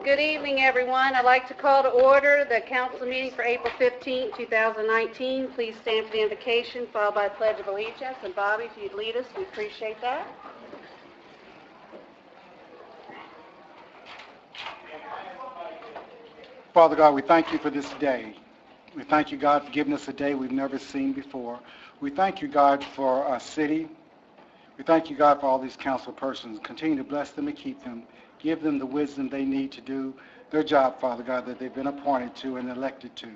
Good evening, everyone. I'd like to call to order the council meeting for April 15, 2019. Please stand for the invocation, followed by the Pledge of Allegiance. And Bobby, if you'd lead us, we appreciate that. Father God, we thank you for this day. We thank you, God, for giving us a day we've never seen before. We thank you, God, for our city. We thank you, God, for all these council persons. Continue to bless them and keep them. Give them the wisdom they need to do their job, Father God, that they've been appointed to and elected to.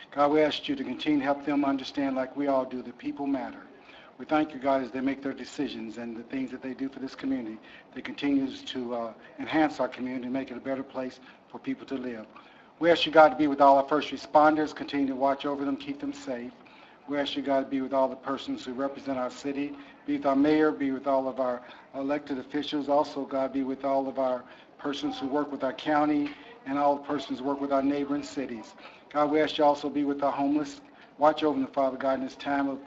God, we ask you to continue to help them understand, like we all do, that people matter. We thank you, God, as they make their decisions and the things that they do for this community. They continue to enhance our community and make it a better place for people to live. We ask you, God, to be with all our first responders. Continue to watch over them, keep them safe. We ask you, God, to be with all the persons who represent our city. Be with our mayor, be with all of our elected officials. Also, God, be with all of our persons who work with our county and all the persons who work with our neighboring cities. God, we ask you also be with our homeless. Watch over them, Father God, in this time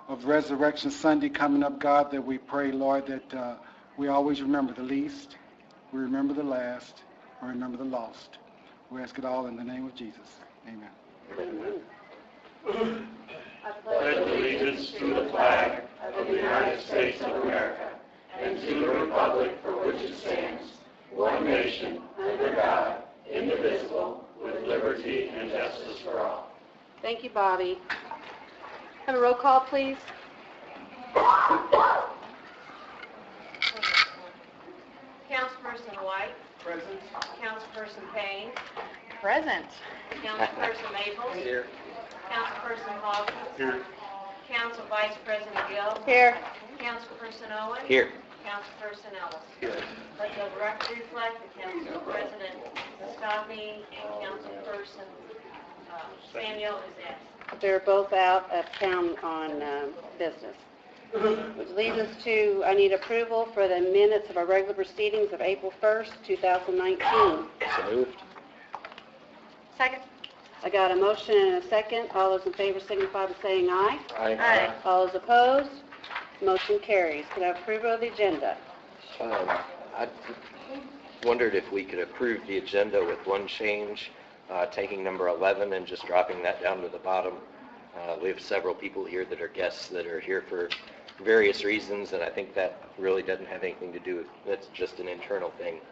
of Resurrection Sunday coming up, God, that we pray, Lord, that we always remember the least, we remember the last, and remember the lost. We ask it all in the name of Jesus. Amen. Amen. I pledge allegiance to the flag of the United States of America and to the republic for which it stands, one nation, under God, indivisible, with liberty and justice for all. Thank you, Bobby. Have a roll call, please. Councilperson White. Present. Councilperson Payne. Present. Councilperson Maples. Here. Councilperson Hawkins. Here. Council Vice President Gill. Here. Councilperson Owen. Here. Councilperson Ellis. Here. Let the record reflect that Council President Mustafi and Councilperson Samuel is absent. They're both out of town on business. Which leads us to, I need approval for the minutes of our regular proceedings of April 1st, 2019. So moved. Second. I got a motion and a second. All those in favor signify by saying aye. Aye. All those opposed, motion carries. Can I have approval of the agenda? I wondered if we could approve the agenda with one change, taking number 11 and just dropping that down to the bottom. We have several people here that are guests that are here for various reasons, and I think that really doesn't have anything to do with, that's just an internal thing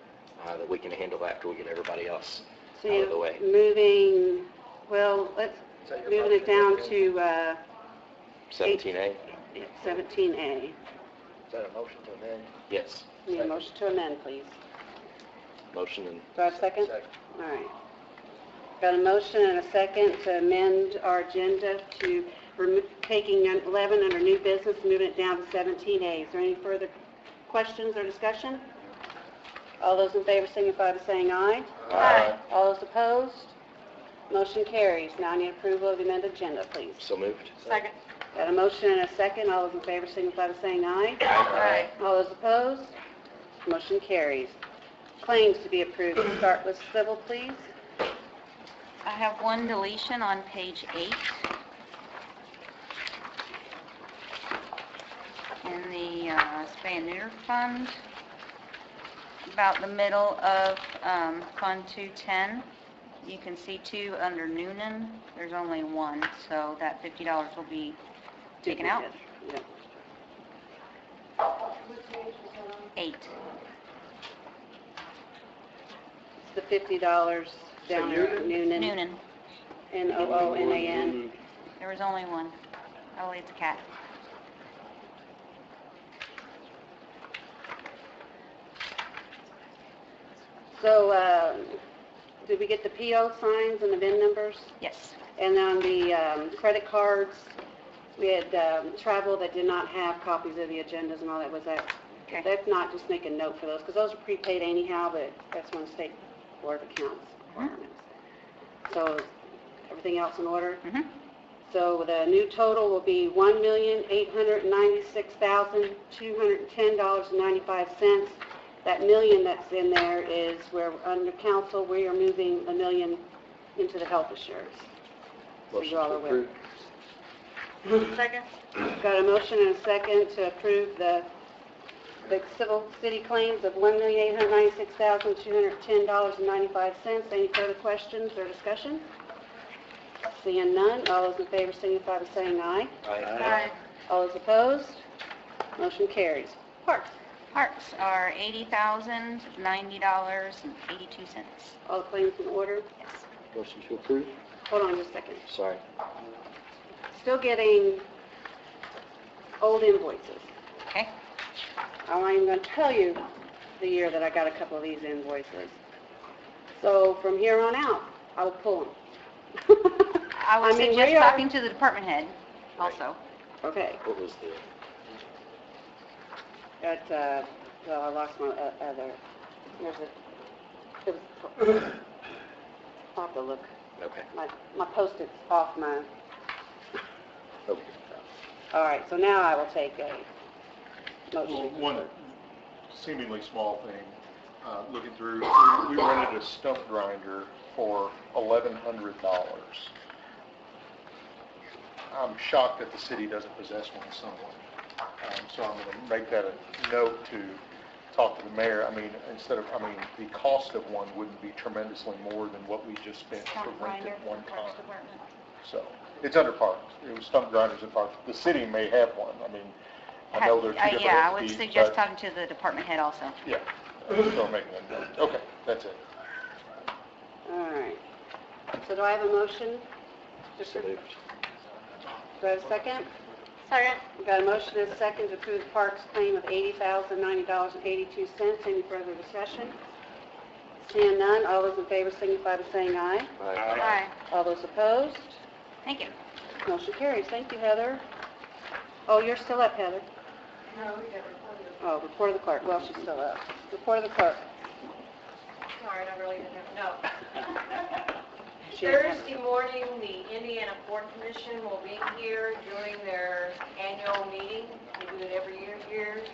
that we can handle after we get everybody else So out of the way. moving, well, let's moving it down to 17A? 17A. Is that a motion to amend? Yes. Need a motion to amend, please. Motion and... Do I have a second? Second. All right. Got a motion and a second to amend our agenda to taking 11 under new business, moving it down to 17A. Is there any further questions or discussion? All those in favor signify by saying aye. Aye. All those opposed? Motion carries. Now I need approval of the amended agenda, please. So moved. Second. Got a motion and a second. All those in favor signify by saying aye. Aye. All those opposed? Motion carries. Claims to be approved. We'll start with civil, please. I have one deletion on page 8 in the spay and neuter fund, about the middle of Fund 210. You can see 2 under Noonan. There's only 1, so that $50 will be taken out. Yeah. 8. It's the $50 down there, Noonan. Noonan. Noonan. There was only 1. Oh, it's a cat. So, did we get the PO signs and the VIN numbers? Yes. And on the credit cards, we had travel that did not have copies of the agendas and all that. Was that? Okay. If not, just make a note for those, because those are prepaid anyhow, but that's one state Board of Accounts requirements. So, everything else in order? Mm-hmm. So the new total will be $1,896,210.95. That million that's in there is where under council we are moving $1 million into the health insurance. So Motion you all to are aware. Second. Got a motion and a second to approve the the civil city claims of $1,896,210.95. Any further questions or discussion? Seeing none, all those in favor signify by saying aye. Aye. All those opposed, motion carries. Parks, Parks are $80,090.82. all the claims in order. Yes. Motion to approve? Hold on just a second. Sorry. Still getting old invoices. Okay. I'm not even going to tell you the year that I got a couple of these invoices. So from here on out, I will pull them. I would mean, suggest we are- talking to the department head also. Okay. What was the, Well, I lost my other, there's it was, I'll have to look. okay. My Post-it's off my, Okay. all right, so now I will take a Well, motion. one seemingly small thing, looking through, we rented a stump grinder for $1,100. I'm shocked that the city doesn't possess one somewhere. So I'm going to make that a note to talk to the mayor. I mean, the cost of one wouldn't be tremendously more than what we just spent to rent it one time. So, it's under parks. It was stump grinders at parks. The city may have one. I mean, I know there are two different Yeah, I would entities, suggest but- talking to the department head also. Yeah, still making a note. Okay, that's it. All right. So do I have a motion? So moved. Do I have a second? Second. We've got a motion and a second to approve the parks claim of $80,090.82. Any further discussion? Seeing none, all those in favor signify by saying aye. Aye. All those opposed, Thank you. motion carries. Thank you, Heather. Oh, you're still up, Heather. No, we never. Oh, report of the clerk. Well, she's still up. Report of the clerk. Sorry, I really didn't know. She didn't have- Thursday morning, the Indiana Port Commission will be here doing their annual meeting. They do it every year here. And if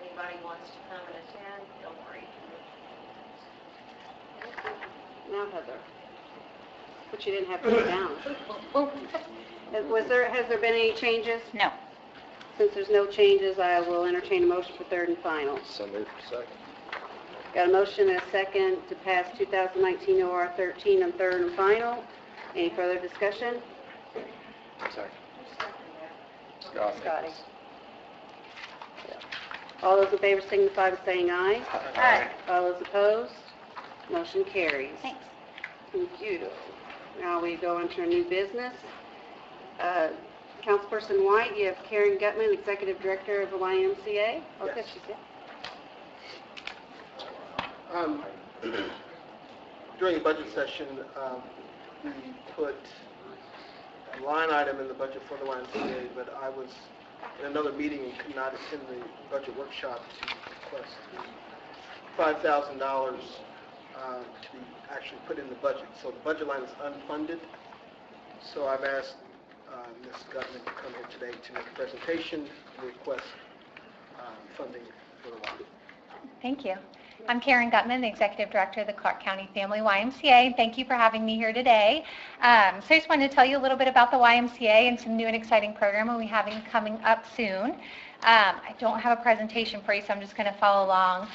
anybody wants to come and attend, feel free. Now, Heather. But you didn't have to sit down. Has there been any changes? No. Since there's no changes, I will entertain a motion for third and final. So moved. Second. Got a motion and a second to pass 2019 OR 13 on third and final. Any further discussion? Sorry. Scotty. All those in favor signify by saying aye. Aye. All those opposed, motion carries. Thanks. Thank you. Now we go into new business. Councilperson White, you have Karen Gutman, Executive Director of the YMCA. Oh, Yes. good, she's here. During the budget session, we put a line item in the budget for the YMCA, but I was in another meeting and could not attend the budget workshop to request $5,000 to be actually put in the budget. So the budget line is unfunded. So I've asked Ms. Gutman to come here today to make a presentation and request funding for the line. Thank you. I'm Karen Gutman, the Executive Director of the Clark County Family YMCA. Thank you for having me here today. So I just wanted to tell you a little bit about the YMCA and some new and exciting programming we have coming up soon. I don't have a presentation for you, so I'm just going to follow along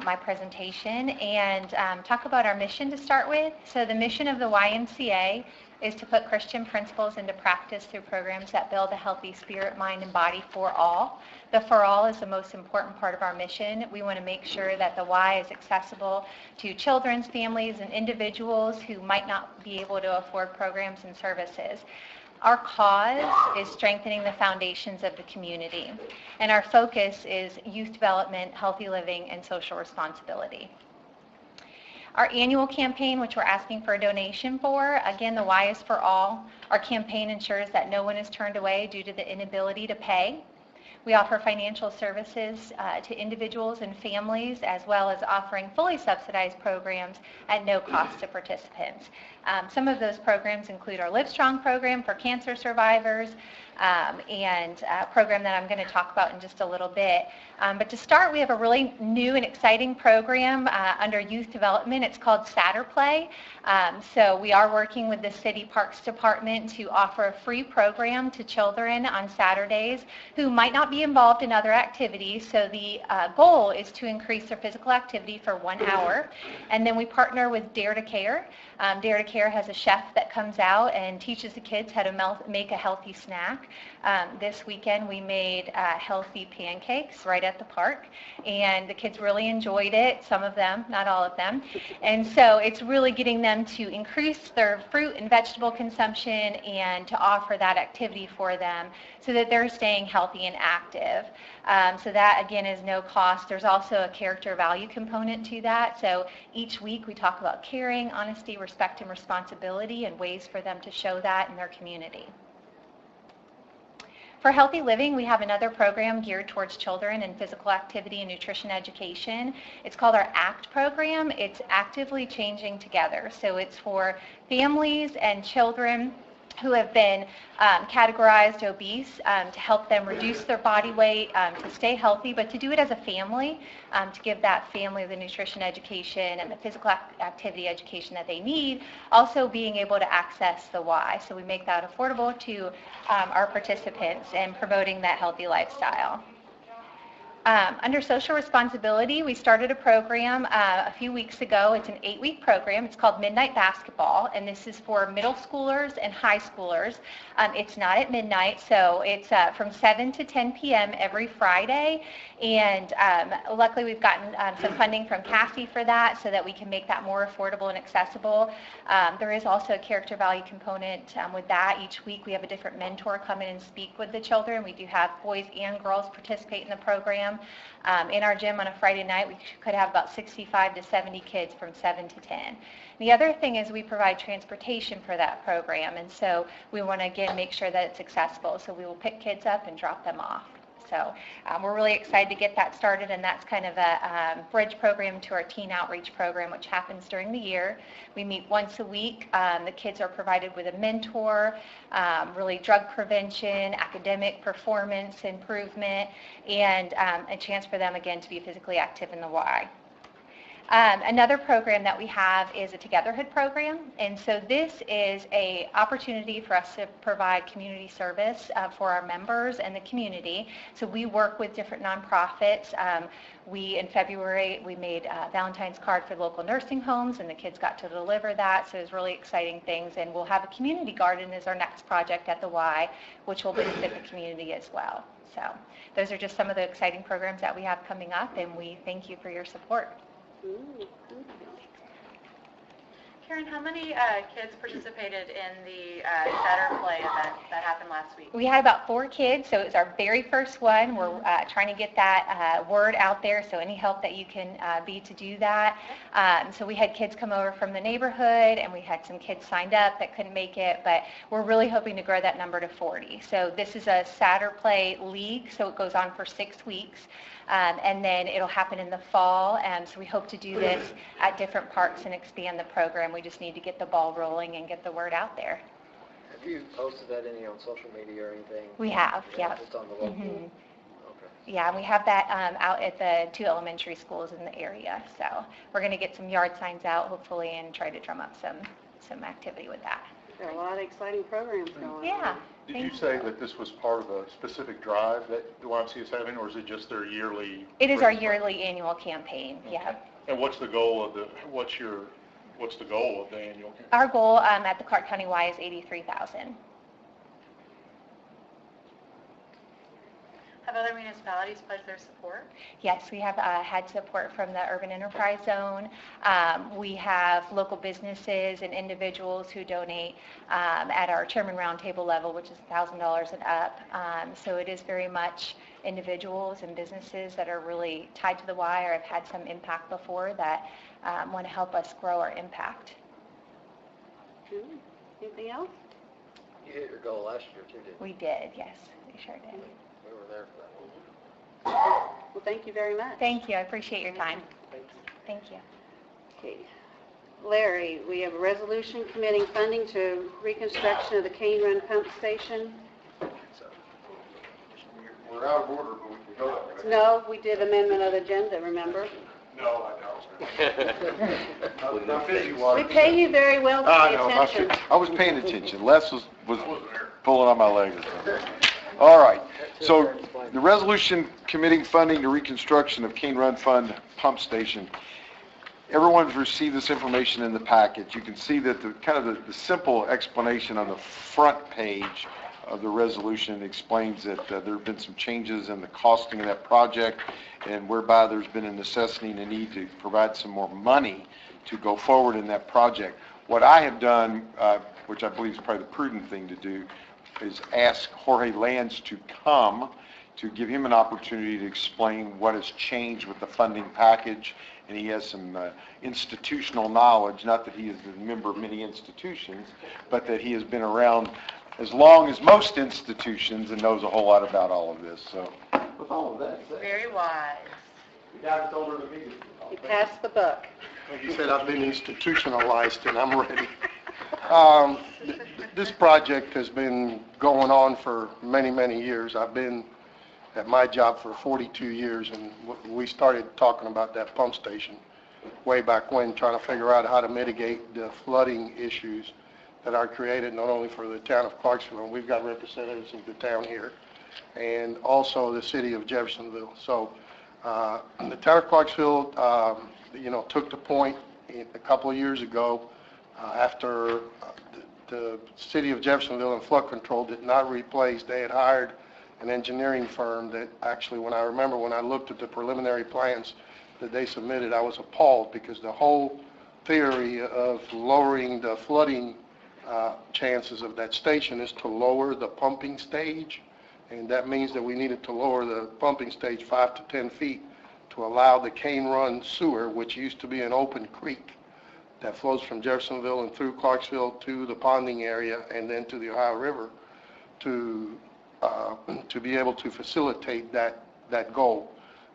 my presentation and talk about our mission to start with. So the mission of the YMCA is to put Christian principles into practice through programs that build a healthy spirit, mind, and body for all. The for all is the most important part of our mission. We want to make sure that the Y is accessible to children's families and individuals who might not be able to afford programs and services. Our cause is strengthening the foundations of the community, and our focus is youth development, healthy living, and social responsibility. Our annual campaign, which we're asking for a donation for, again, the Y is for all. Our campaign ensures that no one is turned away due to the inability to pay. We offer financial services to individuals and families, as well as offering fully subsidized programs at no cost to participants. Some of those programs include our Live Strong program for cancer survivors, and a program that I'm going to talk about in just a little bit. But to start, we have a really new and exciting program under youth development. It's called Saturday Play. So we are working with the City Parks Department to offer a free program to children on Saturdays who might not be involved in other activities. So the goal is to increase their physical activity for 1 hour. And then we partner with Dare to Care. Dare to Care has a chef that comes out and teaches the kids how to make a healthy snack. This weekend we made healthy pancakes right at the park, and the kids really enjoyed it, some of them, not all of them. And so it's really getting them to increase their fruit and vegetable consumption and to offer that activity for them so that they're staying healthy and active. So that, again, is no cost. There's also a character value component to that. So each week we talk about caring, honesty, respect, and responsibility and ways for them to show that in their community. For healthy living, we have another program geared towards children in physical activity and nutrition education. It's called our ACT program. It's Actively Changing Together. So it's for families and children who have been categorized obese to help them reduce their body weight, to stay healthy, but to do it as a family, to give that family the nutrition education and the physical activity education that they need, also being able to access the Y. So we make that affordable to our participants and promoting that healthy lifestyle. Under social responsibility, we started a program a few weeks ago. It's an 8-week program. It's called Midnight Basketball, and this is for middle schoolers and high schoolers. It's not at midnight, so it's from 7 to 10 p.m. every Friday, and luckily we've gotten some funding from Cassie for that so that we can make that more affordable and accessible. There is also a character value component with that. Each week we have a different mentor come in and speak with the children. We do have boys and girls participate in the program. In our gym on a Friday night, we could have about 65 to 70 kids from 7 to 10. The other thing is we provide transportation for that program, and so we want to, again, make sure that it's accessible. So we will pick kids up and drop them off. So we're really excited to get that started, and that's kind of a bridge program to our teen outreach program, which happens during the year. We meet once a week. The kids are provided with a mentor, really drug prevention, academic performance improvement, and a chance for them, again, to be physically active in the Y. Another program that we have is a Togetherhood program, and so this is an opportunity for us to provide community service for our members and the community. So we work with different nonprofits. In February, we made a Valentine's card for local nursing homes, and the kids got to deliver that, so it was really exciting things. And we'll have a community garden as our next project at the Y, which will benefit the community as well. So those are just some of the exciting programs that we have coming up, and we thank you for your support. Karen, how many kids participated in the Saturday Play event that happened last week? We had about 4 kids, so it was our very first one. We're trying to get that word out there, so any help that you can be to do that. So we had kids come over from the neighborhood, and we had some kids signed up that couldn't make it, but we're really hoping to grow that number to 40. So this is a Saturday Play League, so it goes on for 6 weeks. And then it'll happen in the fall, and so we hope to do this at different parks and expand the program. We just need to get the ball rolling and get the word out there. Have you posted that any on social media or anything? We have, yeah. Just on the local? Mm-hmm. Okay. Yeah, and we have that out at the 2 elementary schools in the area. So we're going to get some yard signs out, hopefully, and try to drum up some activity with that. There are a lot of exciting programs going on. Yeah. Did you say that this was part of a specific drive that the YMCA is having, or is it just their yearly? It is our yearly annual campaign, yeah. And what's the goal of what's the goal of the annual campaign? Our goal at the Clark County Y is $83,000. Have other municipalities pledged their support? Yes, we have had support from the Urban Enterprise Zone. We have local businesses and individuals who donate at our Chairman Roundtable level, which is $1,000 and up. So it is very much individuals and businesses that are really tied to the Y or have had some impact before that want to help us grow our impact. Anything else? You hit your goal last year too, didn't you? We did, yes, we sure did. We were there for that one. Well, thank you very much. Thank you, I appreciate your time. Thank you. Thank you. Okay. Larry, we have a resolution committing funding to reconstruction of the Cane Run Pump Station. So, We're out of order, but we can go that way. No, we did amendment of the agenda, remember? No, I don't. I'm busy We watching. pay you very well to pay attention. I was paying attention. Les was pulling on my leg or something. All right. So the resolution committing funding to reconstruction of Cane Run Fund pump station. Everyone's received this information in the package. You can see that the simple explanation on the front page of the resolution explains that there have been some changes in the costing of that project, and whereby there's been a necessity and a need to provide some more money to go forward in that project. What I have done, which I believe is probably the prudent thing to do, is ask Jorge Lands to come to give him an opportunity to explain what has changed with the funding package. And he has some institutional knowledge, not that he is a member of many institutions, but that he has been around as long as most institutions and knows a whole lot about all of this. So with all of that said, Very wise. You guys told her to be. You passed the buck. Like you said, I've been institutionalized and I'm ready. This project has been going on for many, many years. I've been at my job for 42 years, and we started talking about that pump station way back when, trying to figure out how to mitigate the flooding issues that are created not only for the town of Clarksville, and we've got representatives of the town here, and also the city of Jeffersonville. So the town of Clarksville, took the point a couple of years ago after the city of Jeffersonville and flood control did not replace. They had hired an engineering firm that actually, when I looked at the preliminary plans that they submitted, I was appalled because the whole theory of lowering the flooding chances of that station is to lower the pumping stage, and that means that we needed to lower the pumping stage 5 to 10 feet to allow the Cane Run sewer, which used to be an open creek that flows from Jeffersonville and through Clarksville to the ponding area and then to the Ohio River, to be able to facilitate that goal.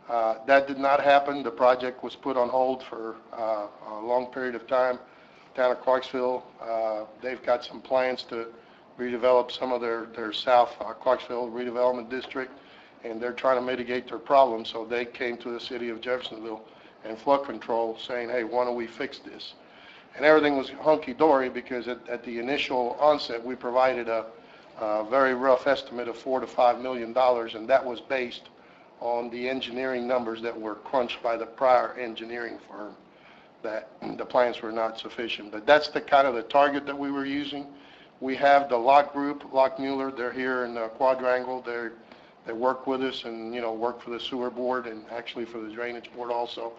That did not happen. The project was put on hold for a long period of time. Town of Clarksville, they've got some plans to redevelop some of their South Clarksville redevelopment district, and they're trying to mitigate their problems. So they came to the city of Jeffersonville and flood control saying, hey, why don't we fix this? And everything was hunky-dory because at the initial onset, we provided a very rough estimate of $4 to $5 million, and that was based on the engineering numbers that were crunched by the prior engineering firm, that the plans were not sufficient. But that's the kind of the target that we were using. We have the Locke Group, Locke Mueller, they're here in the Quadrangle. They work with us and, work for the sewer board and actually for the drainage board also.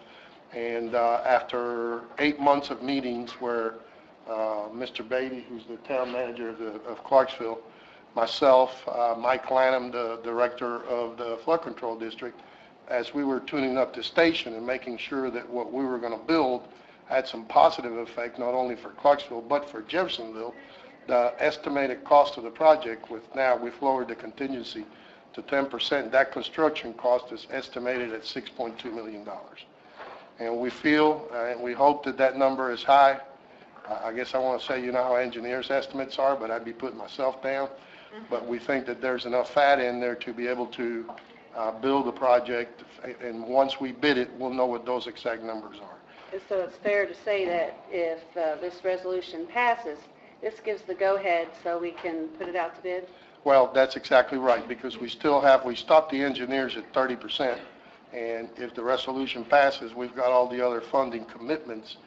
And after 8 months of meetings where Mr. Beatty, who's the town manager of Clarksville, myself, Mike Lanham, the director of the flood control district, as we were tuning up the station and making sure that what we were going to build had some positive effect, not only for Clarksville, but for Jeffersonville, the estimated cost of the project, we've lowered the contingency to 10%. That construction cost is estimated at $6.2 million. And we feel, and we hope that number is high. I guess I want to say, how engineers' estimates are, but I'd be putting myself down. But we think that there's enough fat in there to be able to build the project, and once we bid it, we'll know what those exact numbers are. And so it's fair to say that if this resolution passes, this gives the go-ahead so we can put it out to bid? Well, that's exactly right, because we stopped the engineers at 30%, and if the resolution passes, we've got all the other funding commitments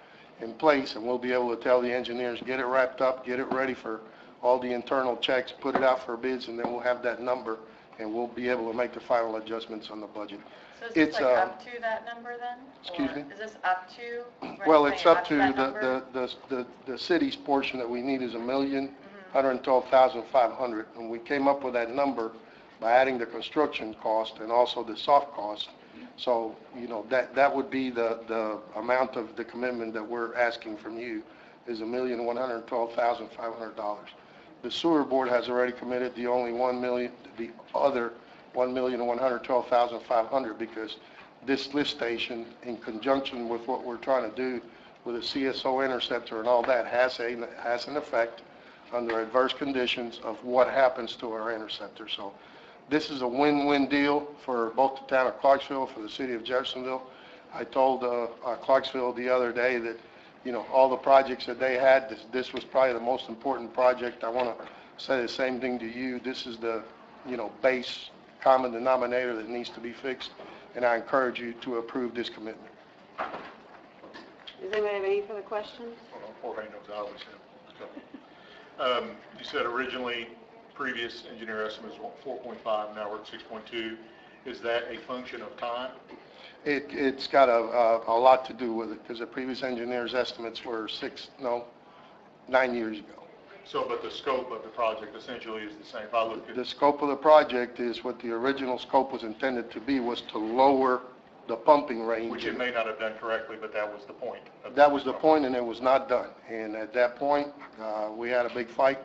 in place, and we'll be able to tell the engineers, get it wrapped up, get it ready for all the internal checks, put it out for bids, and then we'll have that number, and we'll be able to make the final adjustments on the budget. So is this up to that number then? Excuse Or me? Is this up to? Well, it's up to that number? the city's portion that we need is $1,112,500, and we came up with that number by adding the construction cost and also the soft cost. So, that would be the amount of the commitment that we're asking from you is $1,112,500. The sewer board has already committed the other $1,112,500 because this lift station, in conjunction with what we're trying to do with a CSO interceptor and all that, has an effect under adverse conditions of what happens to our interceptor. So This is a win-win deal for both the town of Clarksville, for the city of Jeffersonville. I told Clarksville the other day that, all the projects that they had, this was probably the most important project. I want to say the same thing to you. This is the, base common denominator that needs to be fixed, and I encourage you to approve this commitment. Does anybody have any further questions? Jorge knows I always have. You said originally, previous engineer estimates were 4.5, now we're at 6.2. Is that a function of time? It's got a lot to do with it, because the previous engineer's estimates were 9 years ago. So, but the scope of the project essentially is the same. If I look at The scope of the project is what the original scope was intended to be, was to lower the pumping range. which it may not have done correctly, but that was the point. That was the point, and it was not done. And at that point, we had a big fight,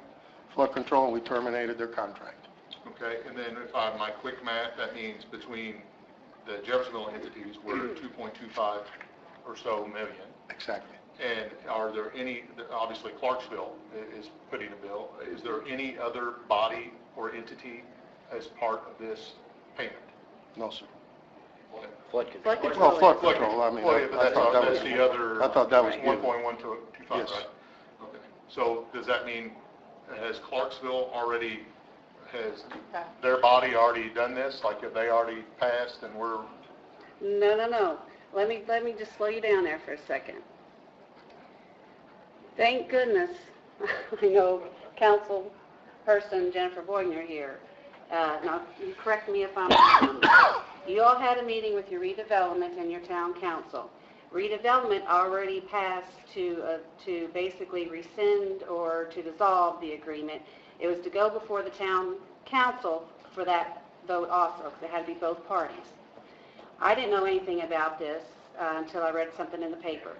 flood control, and we terminated their contract. Okay, and then if I, my quick math, that means between the Jeffersonville entities, we're 2.25 or so million. Exactly. And are there any, obviously Clarksville is putting a bill, is there any other body or entity as part of this payment? No, sir. Flood control. Flood control. Well, flood control, I mean, Well, yeah, but I thought that was, that's the other. I thought that was given. 1.125, Yes. right? Okay. So does that mean, has Clarksville already, has their body already done this? Like, have they already passed and we're, No. Let me just slow you down there for a second. Thank goodness, I know council person Jennifer Boyner here. Now, you correct me if I'm wrong. You all had a meeting with your redevelopment and your town council. Redevelopment already passed to basically rescind or to dissolve the agreement. It was to go before the town council for that vote also, because it had to be both parties. I didn't know anything about this until I read something in the paper.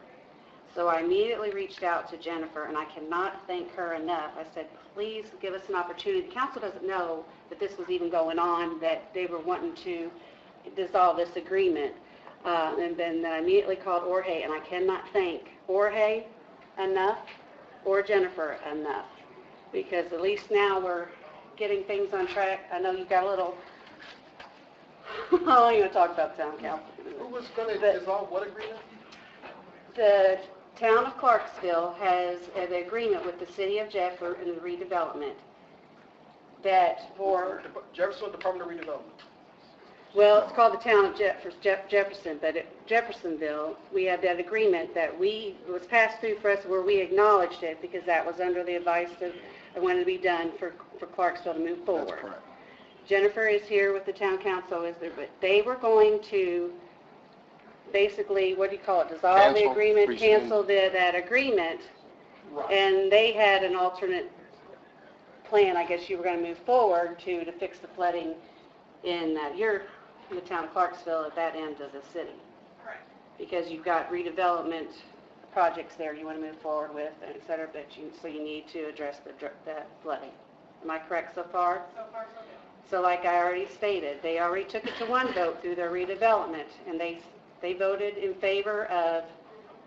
So I immediately reached out to Jennifer, and I cannot thank her enough. I said, please give us an opportunity. The council doesn't know that this was even going on, that they were wanting to dissolve this agreement. And then I immediately called Jorge, and I cannot thank Jorge enough or Jennifer enough, because at least now we're getting things on track. I know you've got a little, I don't even talk about the town council. Who was going to dissolve what agreement? The town of Clarksville has an agreement with the city of Jeffersonville and the redevelopment that for, Jeffersonville Department of Redevelopment. well, it's called the town of Jefferson, but at Jeffersonville, we have that agreement that was passed through for us where we acknowledged it because that was under the advice of wanted to be done for Clarksville to move forward. That's correct. Jennifer is here with the town council, but they were going to basically, what do you call it, dissolve the agreement, cancel that agreement, and they had an alternate plan, I guess you were going to move forward to fix the flooding in the town of Clarksville at that end of the city. Correct. Because you've got redevelopment projects there you want to move forward with, and et cetera, but so you need to address the flooding. Am I correct so far? So far, so good. So like I already stated, they already took it to one vote through their redevelopment, and they voted in favor of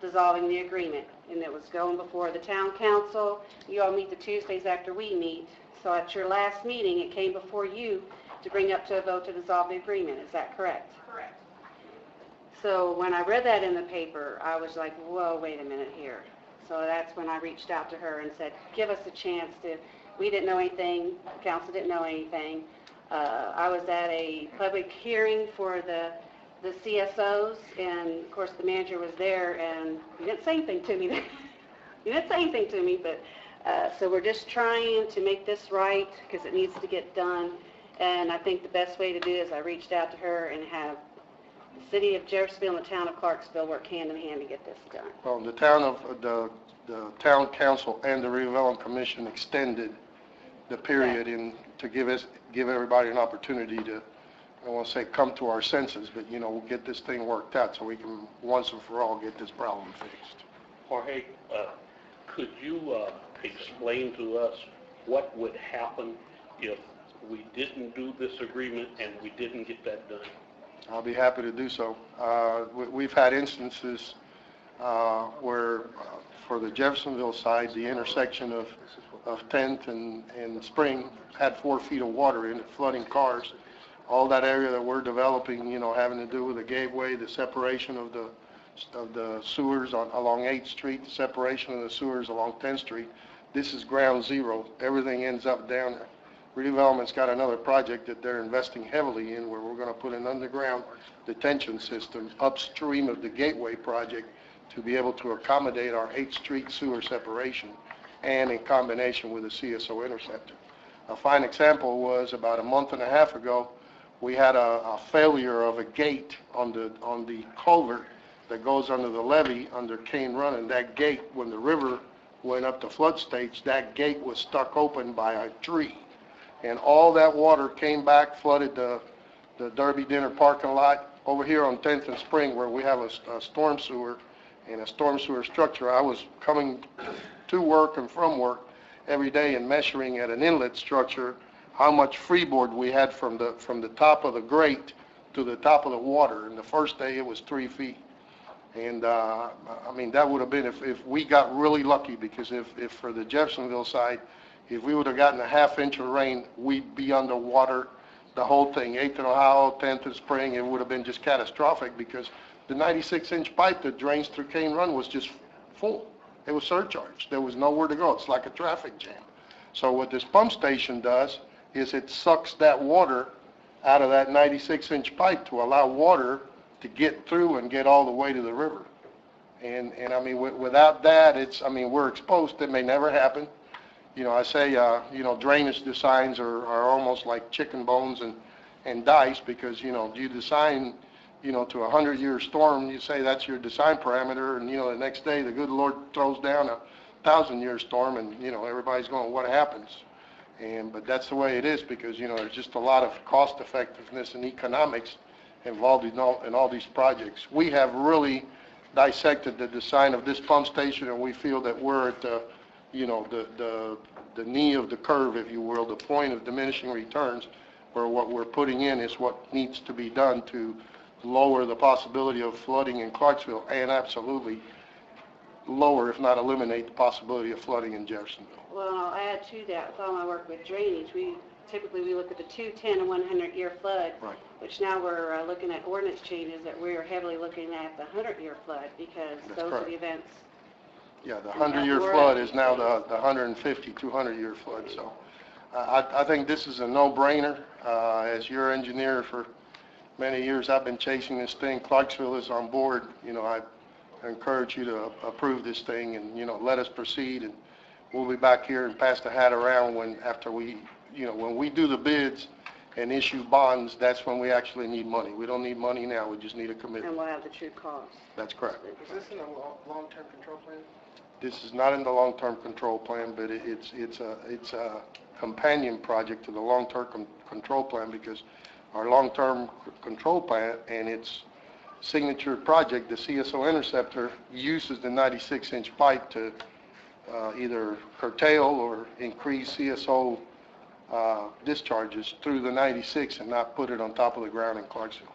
dissolving the agreement, and it was going before the town council. You all meet the Tuesdays after we meet, so at your last meeting, it came before you to bring up to a vote to dissolve the agreement. Is that correct? Correct. So when I read that in the paper, I was like, whoa, wait a minute here. So that's when I reached out to her and said, give us a chance to, we didn't know anything, council didn't know anything. I was at a public hearing for the CSOs, and of course the manager was there, and he didn't say anything to me. He didn't say anything to me, but so we're just trying to make this right because it needs to get done. And I think the best way to do is I reached out to her and have the city of Jeffersonville and the town of Clarksville work hand in hand to get this done. Well, the town council and the redevelopment commission extended the period to give everybody an opportunity to, I don't want to say come to our senses, but we'll get this thing worked out so we can once and for all get this problem fixed. Jorge, could you explain to us what would happen if we didn't do this agreement and we didn't get that done? I'll be happy to do so. We've had instances where, for the Jeffersonville side, the intersection of 10th and Spring had 4 feet of water in it, flooding cars. all that area that we're developing, having to do with the gateway, the separation of the sewers along 8th Street, the separation of the sewers along 10th Street. This is ground zero. Everything ends up down there. Redevelopment's got another project that they're investing heavily in where we're going to put an underground detention system upstream of the gateway project to be able to accommodate our 8th Street sewer separation and in combination with a CSO interceptor. A fine example was about a month and a half ago, we had a failure of a gate on the culvert that goes under the levee under Cane Run, and that gate, when the river went up to flood stage, that gate was stuck open by a tree. And all that water came back, flooded the Derby Dinner parking lot. Over here on 10th and Spring, where we have a storm sewer and a storm sewer structure, I was coming to work and from work every day and measuring at an inlet structure how much freeboard we had from the top of the grate to the top of the water. And the first day it was 3 feet. And I mean, that would have been if we got really lucky, because if for the Jeffersonville side, if we would have gotten a ½ inch of rain, we'd be underwater, the whole thing, 8th and Ohio, 10th and Spring. It would have been just catastrophic because the 96-inch pipe that drains through Cane Run was just full. It was surcharged. There was nowhere to go. It's like a traffic jam. So what this pump station does is it sucks that water out of that 96-inch pipe to allow water to get through and get all the way to the river. And I mean, without that, we're exposed. It may never happen. I say, drainage designs are almost like chicken bones and dice, because, you design, to a 100-year storm, you say that's your design parameter, and, the next day the good Lord throws down a 1,000-year storm, and, everybody's going, what happens? But that's the way it is, because, there's just a lot of cost effectiveness and economics involved in all these projects. We have really dissected the design of this pump station, and we feel that we're at the knee of the curve, if you will, the point of diminishing returns, where what we're putting in is what needs to be done to lower the possibility of flooding in Clarksville, and absolutely lower, if not eliminate, the possibility of flooding in Jeffersonville. Well, I'll add to that, with all my work with drainage, we look at the 2, 10, and 100-year flood, Right. which now we're looking at ordinance changes that we're heavily looking at the 100-year flood, because That's those correct. are the events. Yeah, the 100-year flood is now the 150, 200-year flood. So I think this is a no-brainer. As your engineer for many years, I've been chasing this thing. Clarksville is on board. I encourage you to approve this thing and, let us proceed. And we'll be back here and pass the hat around when we do the bids and issue bonds. That's when we actually need money. We don't need money now. We just need a commitment. And we'll have the true cost. That's correct. Is this in a long-term control plan? This is not in the long-term control plan, but it's a companion project to the long-term control plan, because our long-term control plan and its signature project, the CSO interceptor, uses the 96-inch pipe to either curtail or increase CSO discharges through the 96 and not put it on top of the ground in Clarksville.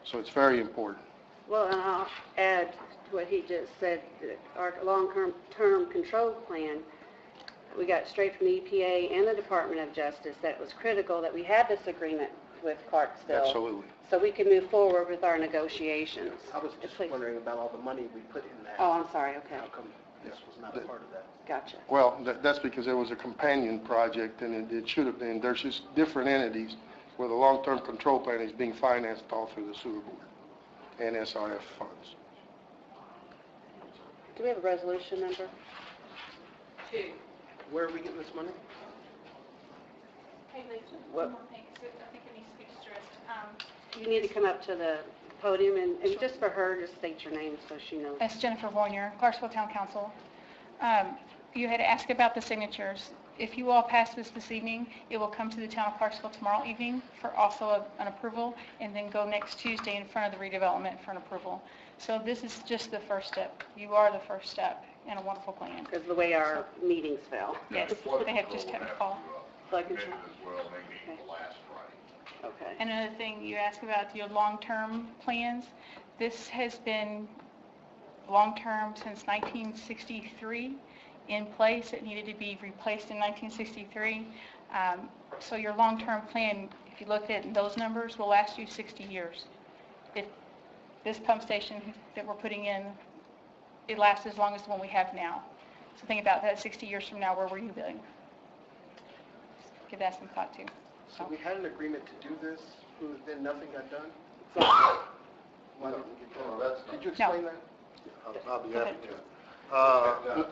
So it's very important. Well, and I'll add to what he just said, that our long-term control plan, we got straight from the EPA and the Department of Justice that it was critical that we had this agreement with Clarksville. Absolutely. So we can move forward with our negotiations. I was just wondering about all the money we put in that. Oh, I'm sorry, okay. How come this was not a part of that? Gotcha. Well, that's because it was a companion project, and it should have been. There's just different entities where the long-term control plan is being financed all through the sewer board and SRF funds. Do we have a resolution number? 2. Where are we getting this money? Hey, Lisa, What? one more thing, 'cause I think it needs to be stressed. You need to come up to the podium, and just for her, just state your name so she knows. That's Jennifer Voynier, Clarksville Town Council. You had asked about the signatures. If you all pass this evening, it will come to the town of Clarksville tomorrow evening for also an approval, and then go next Tuesday in front of the redevelopment for an approval. So this is just the first step. You are the first step in a wonderful plan. Because the way our meetings fell. Yes, they have just had a call. Flood control. Okay. Another thing you asked about your long-term plans, this has been long-term since 1963 in place. It needed to be replaced in 1963. So your long-term plan, if you look at those numbers, will last you 60 years. If this pump station that we're putting in, it lasts as long as the one we have now. So think about that 60 years from now, where will you be? Give that some thought too. So we had an agreement to do this, then nothing got done? Why didn't we get done? Could you explain that? I'll be happy to. Yeah,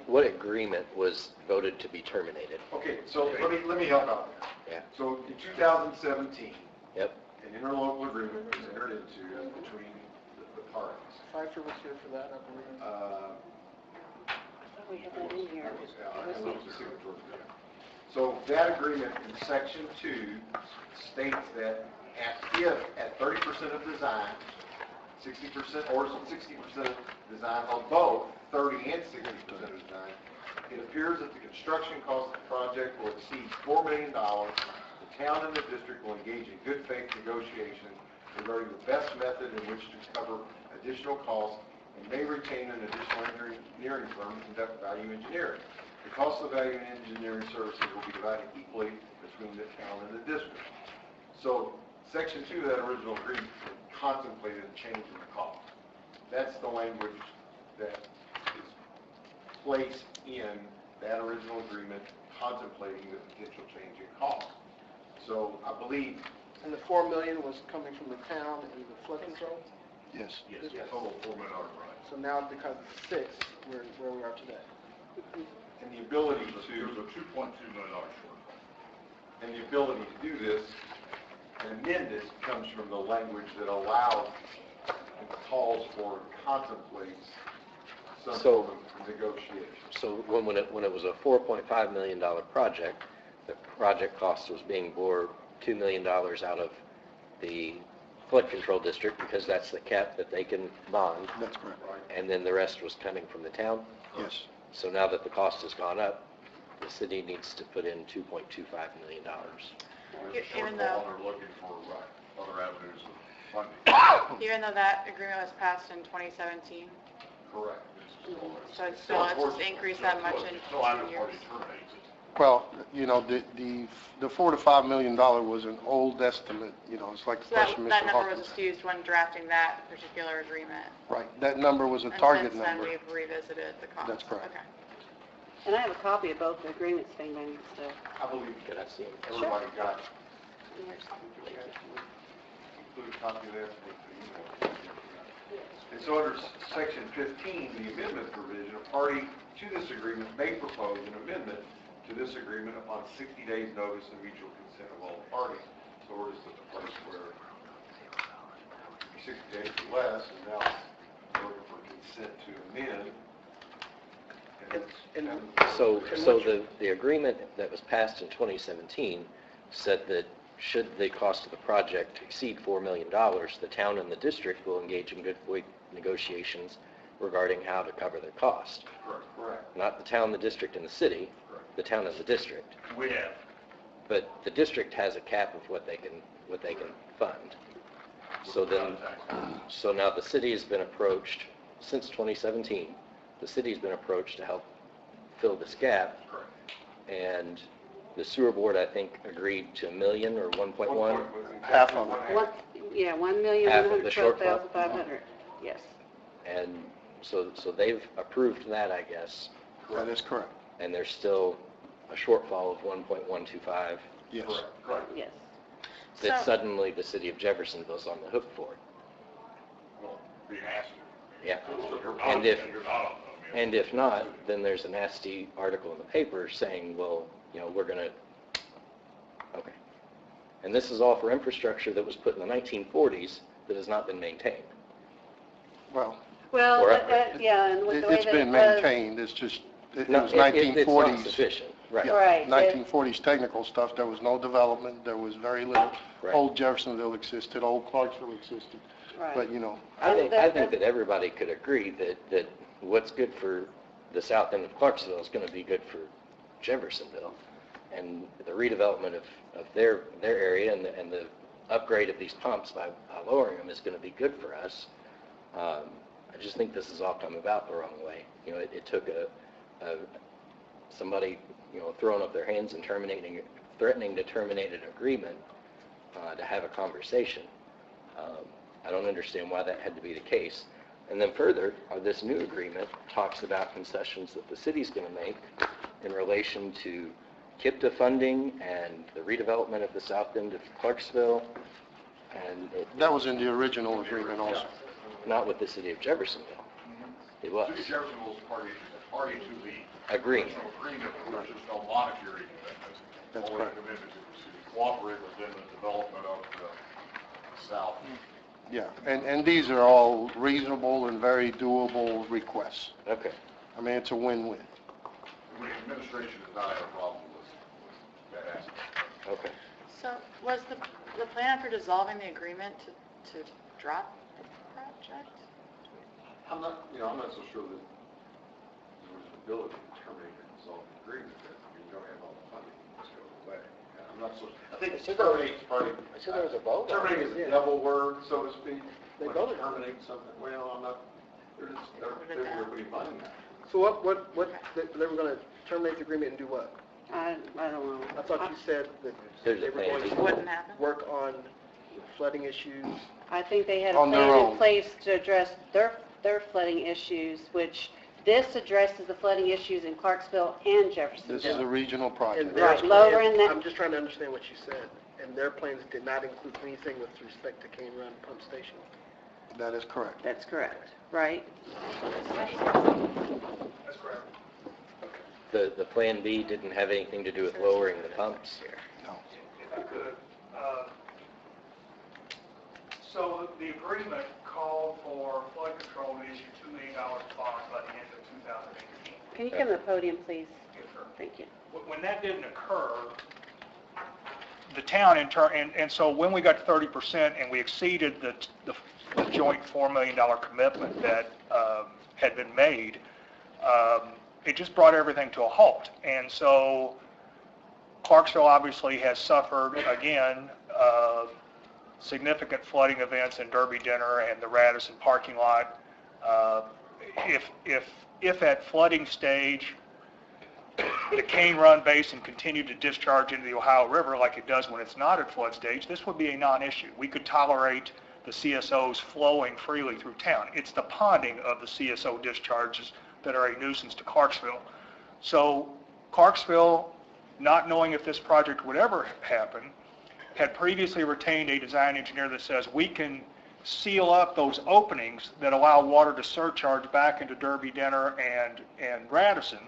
what agreement was voted to be terminated? Okay, so let me help out there. Yeah. So in 2017, Yep. an interlocal agreement was entered into between the parties. Pfeiffer was here for that, I believe. We have that in here. So that agreement in section 2 states that if at 30% of design, 60% or 60% of design, or both 30 and 60% of design, it appears that the construction cost of the project will exceed $4 million. The town and the district will engage in good faith negotiations regarding the best method in which to cover additional costs and may retain an additional engineering firm to conduct value engineering. The cost of value engineering services will be divided equally between the town and the district. So section 2 of that original agreement contemplated a change in the cost. That's the language that is placed in that original agreement contemplating the potential change in cost. So I believe... And the $4 million was coming from the town and the flood control? Yes. Yes, total $4 million, right. So now because it's 6, we're where we are today. And the ability to... There's a $2.2 million shortfall. And the ability to do this and amend this comes from the language that allows and calls for and contemplates some sort of negotiation. So when it was a $4.5 million project, the project cost was being bore $2 million out of the flood control district because that's the cap that they can bond. That's correct. And then the rest was coming from the town. Yes. So now that the cost has gone up, the city needs to put in $2.25 million. Even though, They're looking for other avenues of funding. even though that agreement was passed in 2017, Correct. so it's still, it's just increased that much in Still either 2 years. party terminates it. Well, you know, the $4 to $5 million was an old estimate, you know, it's like the So that, question Mr. that number was Hawkins just used when drafting that particular agreement. Right, that number was a target And since number. then, we've revisited the cost. That's correct. Okay. And I have a copy of both the agreements if anybody needs to. I believe Could I see it? everybody got include a copy of that with the email. And so under section 15, the amendment provision, a party to this agreement may propose an amendment to this agreement upon 60 days notice and mutual consent of all parties. So we're just at the place where 60 days or less, and now we're looking for consent to amend. So the agreement that was passed in 2017 said that should the cost of the project exceed $4 million, the town and the district will engage in good faith negotiations regarding how to cover their cost. Correct. Not the town, the district, and the city, the town and the district. We have. But the district has a cap of what they can fund. So then, so now the city has been approached since 2017. The city's been approached to help fill this gap. Correct. And the sewer board, I think, agreed to $1 million or 1.1. Half of it. Half of the shortfall. $1,112,500, yes. And so they've approved that, I guess. That is correct. And there's still a shortfall of 1.125 Yes. Correct. Yes. that So- suddenly the city of Jeffersonville's on the hook for. Well, being asked to. Yeah. So you're not- And if, you're not on them, yeah. and if not, then there's a nasty article in the paper saying, well, you know, we're going to, okay. And this is all for infrastructure that was put in the 1940s that has not been maintained. Well, Well, Or yeah, and with the way it's that been it was. maintained, it's just, it No, was it's not 1940s. sufficient, right. Yeah, Right. 1940s technical stuff, there was no development, there was very little. Right. Old Jeffersonville existed, old Clarksville existed, Right. but you know, I think that everybody could agree that what's good for the south end of Clarksville is going to be good for Jeffersonville. And the redevelopment of their area and the upgrade of these pumps by lowering them is going to be good for us. I just think this has all come about the wrong way. You know, it took somebody, you know, throwing up their hands and terminating threatening to terminate an agreement to have a conversation. I don't understand why that had to be the case. And then further, this new agreement talks about concessions that the city's going to make in relation to KIPTA funding and the redevelopment of the south end of Clarksville. And That was in the original agreement also. not with the city of Jeffersonville. It was. City of Jeffersonville is party to the Agreement. agreement, there's just no monetary commitment. That's Only correct. commitment to cooperate within the development of the south. Yeah, and these are all reasonable and very doable requests. Okay. I mean, it's a win-win. The administration does not have a problem with that aspect. Okay. So was the plan after dissolving the agreement to drop the project? I'm not so sure that there was an ability to terminate or dissolve the agreement, that you don't have all the funding, it just goes away. And I'm not so, I think terminate is probably, I said there was a vote. terminate is a devil word, so to speak. They When voted. you terminate something, well, I'm not, they're pretty fine now. So what, they were going to terminate the agreement and do what? I don't know. I thought you said that There's they a were plan. going It to wouldn't happen? work on flooding issues. I think they had a On their plan in own. place to address their flooding issues, which this addresses the flooding issues in Clarksville and Jeffersonville. This is a regional And project. their Right, lowering plans- that- I'm just trying to understand what you said. And their plans did not include anything with respect to Cane Run Pump Station. That is correct. That's correct, right? That's correct. The Plan B didn't have anything to do with lowering the pumps? No. If I could, so the agreement called for flood control to issue $2 million bonds by the end of 2018. Can you come to the podium, please? Yes, sir. Thank you. When that didn't occur, the town in turn, and so when we got to 30% and we exceeded the joint $4 million commitment that had been made, it just brought everything to a halt. And so Clarksville obviously has suffered, again, significant flooding events in Derby Dinner and the Radisson parking lot. If at flooding stage, the Cane Run Basin continued to discharge into the Ohio River like it does when it's not at flood stage, this would be a non-issue. We could tolerate the CSOs flowing freely through town. It's the ponding of the CSO discharges that are a nuisance to Clarksville. So Clarksville, not knowing if this project would ever happen, had previously retained a design engineer that says we can seal up those openings that allow water to surcharge back into Derby Dinner and Radisson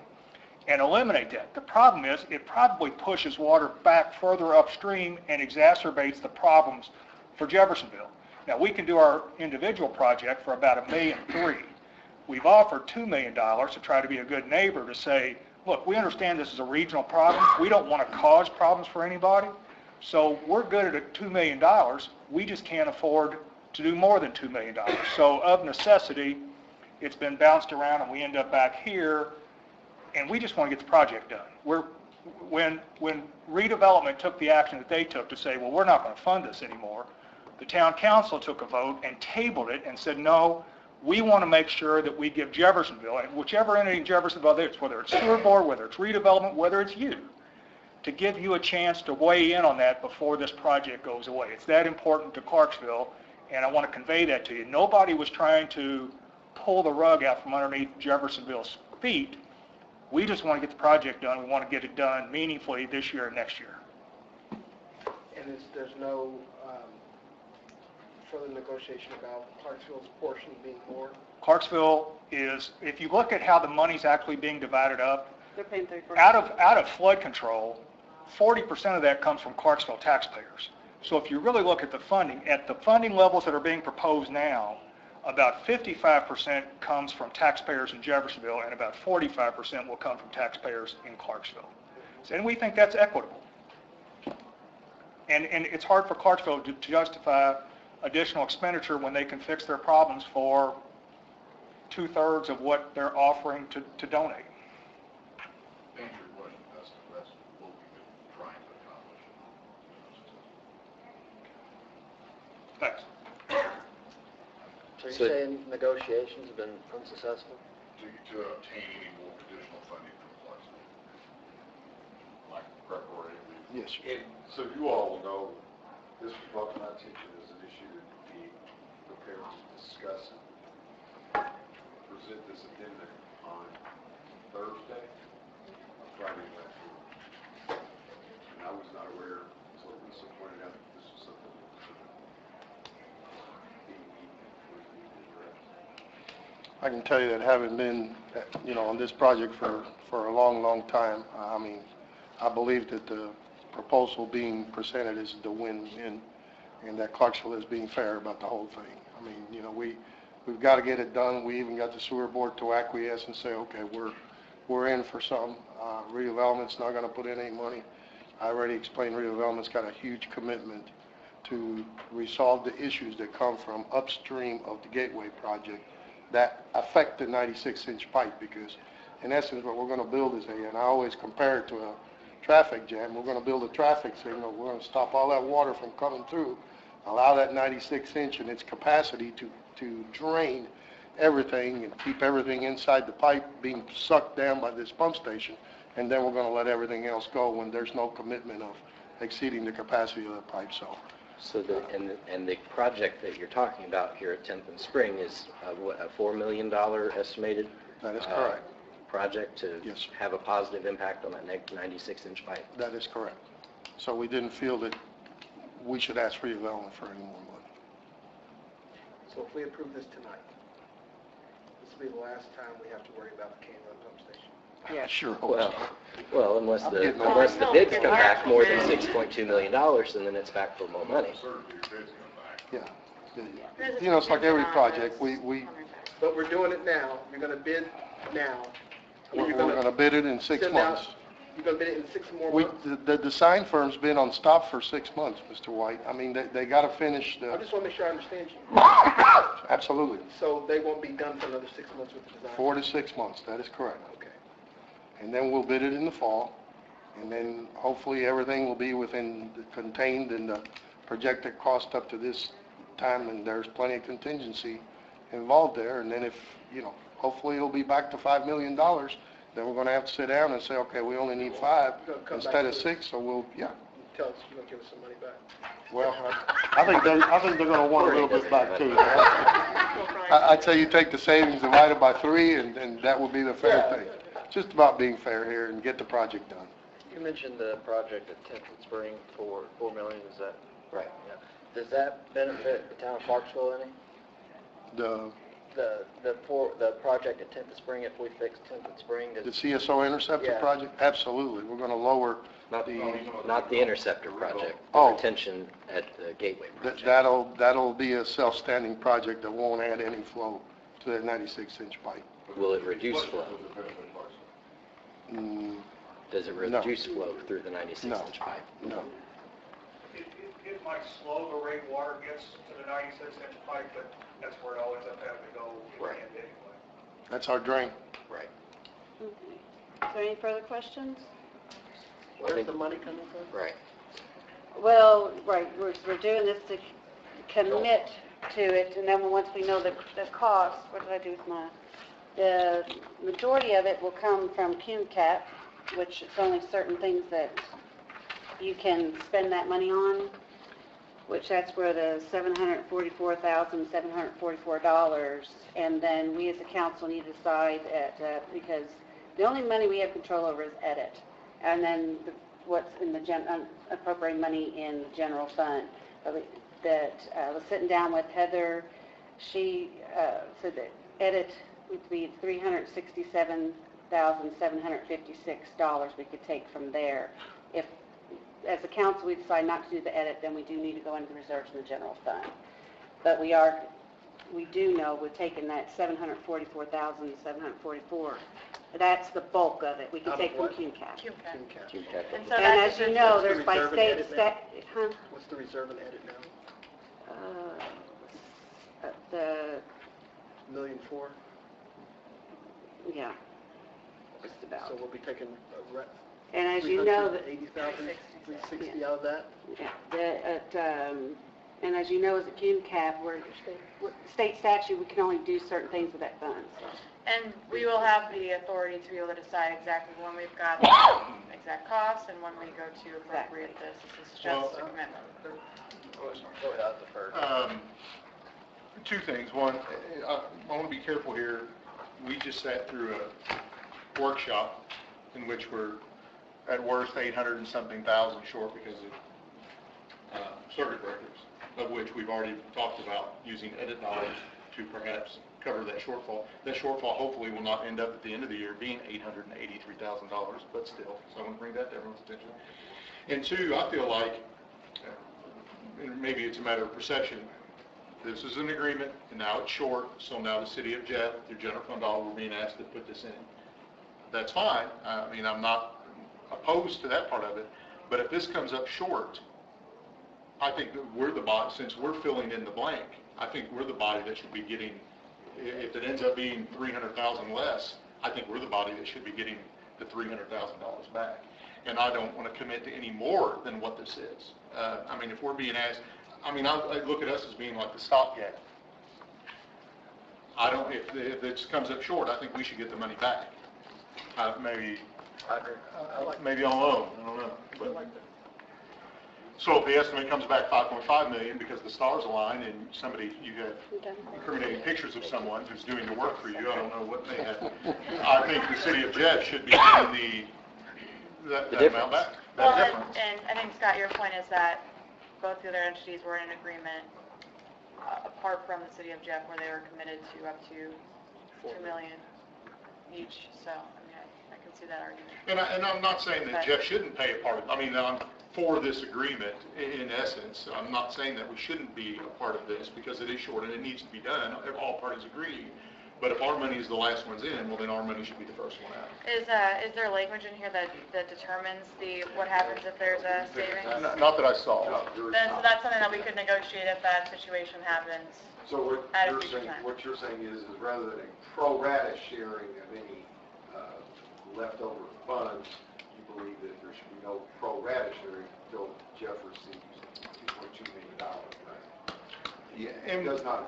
and eliminate that. The problem is it probably pushes water back further upstream and exacerbates the problems for Jeffersonville. Now, we can do our individual project for about $1.3 million. We've offered $2 million to try to be a good neighbor to say, look, we understand this is a regional problem. We don't want to cause problems for anybody. So we're good at $2 million. We just can't afford to do more than $2 million. So of necessity, it's been bounced around and we end up back here, and we just want to get the project done. When redevelopment took the action that they took to say, well, we're not going to fund this anymore, the town council took a vote and tabled it and said, no, we want to make sure that we give Jeffersonville, and whichever entity in Jeffersonville, whether it's sewer board, whether it's redevelopment, whether it's you, to give you a chance to weigh in on that before this project goes away. It's that important to Clarksville, and I want to convey that to you. Nobody was trying to pull the rug out from underneath Jeffersonville's feet. We just want to get the project done. We want to get it done meaningfully this year and next year. And there's no further negotiation about Clarksville's portion being more? Clarksville is, if you look at how the money's actually being divided up, They're paying 30%. out of flood control, 40% of that comes from Clarksville taxpayers. So if you really look at the funding levels that are being proposed now, about 55% comes from taxpayers in Jeffersonville and about 45% will come from taxpayers in Clarksville. And we think that's equitable. And it's hard for Clarksville to justify additional expenditure when they can fix their problems for 2/3 of what they're offering to donate. To answer your question, that's what we've been trying to accomplish. Thanks. So you're saying negotiations have been unsuccessful? To obtain any more additional funding from Clarksville. Like preparatory. Yes, sir. And so you all will know, this was brought to my attention as an issue to be prepared to discuss and present this addendum on Thursday, or Friday last week. And I was not aware, so Lisa pointed out that this was something that was being needed to address. I can tell you that having been, on this project for a long, long time, I mean, I believe that the proposal being presented is the win-win, and that Clarksville is being fair about the whole thing. I mean, we've got to get it done. We even got the sewer board to acquiesce and say, okay, we're in for something. Redevelopment's not going to put in any money. I already explained redevelopment's got a huge commitment to resolve the issues that come from upstream of the Gateway project that affect the 96-inch pipe, because in essence what we're going to build is and I always compare it to a traffic jam. We're going to build a traffic signal. We're going to stop all that water from coming through, allow that 96-inch and its capacity to drain everything and keep everything inside the pipe being sucked down by this pump station, and then we're going to let everything else go when there's no commitment of exceeding the capacity of the pipe. So and the project that you're talking about here at 10th and Spring is what, a $4 million estimated? That is correct. Project to have a positive impact on that 96-inch pipe? That is correct. So we didn't feel that we should ask redevelopment for any more money. So if we approve this tonight, this will be the last time we have to worry about the Cane Run pump station. Yeah, sure. Well, unless the bids come back more than $6.2 million, and then it's back for more money. Yeah. It's like every project. But we're doing it now. You're going to bid now. We're going to bid it in 6 months. You're going to bid it in 6 more months? The design firm's been on stop for 6 months, Mr. White. I mean, they got to finish the... I just want to make sure I understand you. Absolutely. So they won't be done for another 6 months with the design? 4 to 6 months, that is correct. Okay. And then we'll bid it in the fall, and then hopefully everything will be contained in the projected cost up to this time, and there's plenty of contingency involved there. And then if, hopefully it'll be back to $5 million, then we're going to have to sit down and say, okay, we only need 5 instead of 6, so we'll, Tell us you're going to give us some money back. Well, I think they're going to want a little bit back too. I tell you, take the savings, divide it by 3, and that would be the fair thing. Just about being fair here and get the project done. You mentioned the project at 10th and Spring for $4 million, is that right? Yeah. Does that benefit the town of Clarksville any? The project at 10th and Spring, if we fix 10th and Spring, the CSO Interceptor project? Absolutely. We're going to lower not the Interceptor project, the retention at the Gateway project. That'll be a self-standing project that won't add any flow to that 96-inch pipe. Will it reduce flow? Does it reduce flow through the 96-inch pipe? No. It might slow the rate water gets to the 96-inch pipe, but that's where it always up having to go right anyway. That's our drain. Right. Okay. Is there any further questions? Where's the money coming from? Right. Well, right, we're doing this to commit to it, and then once we know the cost, what did I do with my... The majority of it will come from CUMCAP, which it's only certain things that you can spend that money on, which that's where the $744,744, and then we as a council need to decide because the only money we have control over is edit, and then what's in the appropriating money in the general fund. That was sitting down with Heather. She said that edit would be $367,756 we could take from there. If, as a council, we decide not to do the edit, then we do need to go into the reserves in the general fund. But we do know we're taking that $744,744. That's the bulk of it. We can take from CUMCAP. And as you know, there's by state... What's the reserve and edit now? The... $1.4 million? Yeah, just about. So we'll be taking and as you know, $360,000 out of that? Yeah. And as you know, as a CUMCAP, we're state statute, we can only do certain things with that fund. So. And we will have the authority to be able to decide exactly when we've got the exact costs and when we go to appropriate this. This is just a commitment. Two things. One, I want to be careful here. We just sat through a workshop in which we're at worst 800 and something thousand short because of circuit breakers, of which we've already talked about using edit dollars to perhaps cover that shortfall. That shortfall hopefully will not end up at the end of the year being $883,000, but still, so I want to bring that to everyone's attention. And two, I feel like, and maybe it's a matter of perception, this is an agreement, and now it's short, so now the city of Jeff, through general fund dollar, we're being asked to put this in. That's fine. I mean, I'm not opposed to that part of it, but if this comes up short, I think that we're the body, since we're filling in the blank, I think we're the body that should be getting, if it ends up being 300,000 less, I think we're the body that should be getting the $300,000 back. And I don't want to commit to any more than what this is. I mean, if we're being asked, I mean, I look at us as being like the stopgap. I don't, if it comes up short, I think we should get the money back. Maybe on loan, I don't know. But, so if the estimate comes back 5.5 million because the stars align and somebody, you have incriminating pictures of someone who's doing the work for you, I don't know what they have. I think the city of Jeff should be getting that amount back. Well, and I think, Scott, your point is that both the other entities were in agreement, apart from the city of Jeff, where they were committed to up to $2 million each. So, I mean, I can see that argument. And I'm not saying that Jeff shouldn't pay a part of it. I mean, I'm for this agreement in essence. I'm not saying that we shouldn't be a part of this because it is short and it needs to be done. All parties agree. But if our money is the last ones in, well, then our money should be the first one out. Is there language in here that determines what happens if there's a savings? Not that I saw. Then so that's something that we could negotiate if that situation happens. So at a what future you're saying, time. what you're saying is rather than a pro rata sharing of any leftover funds, you believe that there should be no pro rata sharing until Jeff receives $2.2 million, right? Yeah,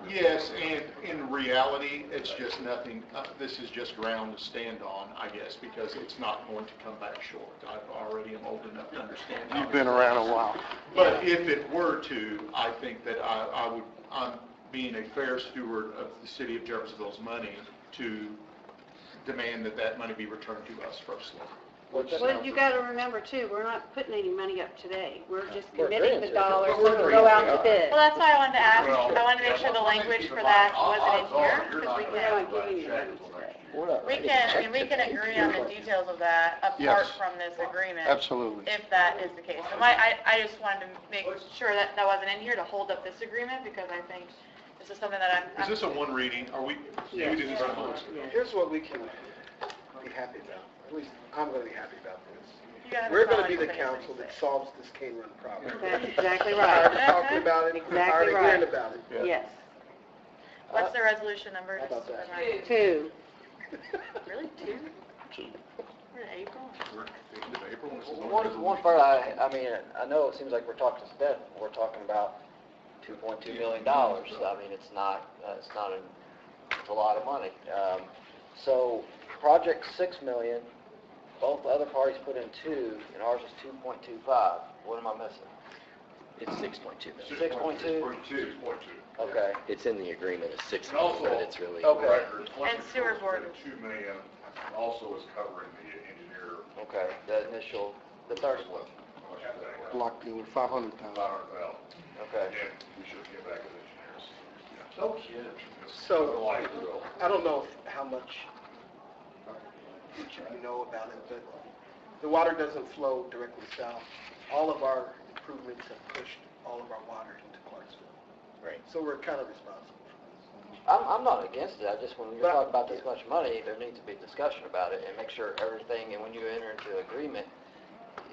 Yes, and in reality, it's just nothing, this is just ground to stand on, I guess, because it's not going to come back short. I already am old enough to understand. You've been around a while. But if it were to, I think that I'm being a fair steward of the city of Jeffersonville's money to demand that money be returned to us firstly. Well, you got to remember too, we're not putting any money up today. We're just We're committing agreeing the to it. dollars so to go out to bid. Well, that's why I wanted to ask. Well, I wanted to make sure the language for that wasn't in here, because We're not giving you money today. we can agree on the details of that apart from this agreement. Absolutely. If that is the case. So I just wanted to make sure that wasn't in here to hold up this agreement, because I think this is something that Is this a one reading? Are we, Yes. we do this at once? Here's what we can be happy about. At least I'm going to be happy about this. you guys We're going to are be the fine. council that solves this cane run problem. That's exactly Tired right. of talking about it, Exactly tired of right. hearing about it. Yes. What's the resolution number? How about that? 2. Really? 2? We're in April? We're at the end of April. This is One part, I mean, I know it seems like we're talking to death, we're talking about $2.2 million. I mean, it's a lot of money. So project $6 million, both other parties put in 2, and ours is 2.25. What am I missing? It's 6.2 million. 6.2? Okay. It's in the agreement, it's 6 And million, also, but it's really. Okay. And sewer board. $2 million also is covering the engineer. Okay, the initial, the 30. Locked in with 500,000. Okay. And we should get back to the engineers. No kidding. So, I don't know how much you know about it, but the water doesn't flow directly south. All of our improvements have pushed all of our water into Clarksville. Right. So we're kind of responsible. I'm not against it, I just, when you're talking about this much money, there needs to be discussion about it and make sure everything, and when you enter into an agreement,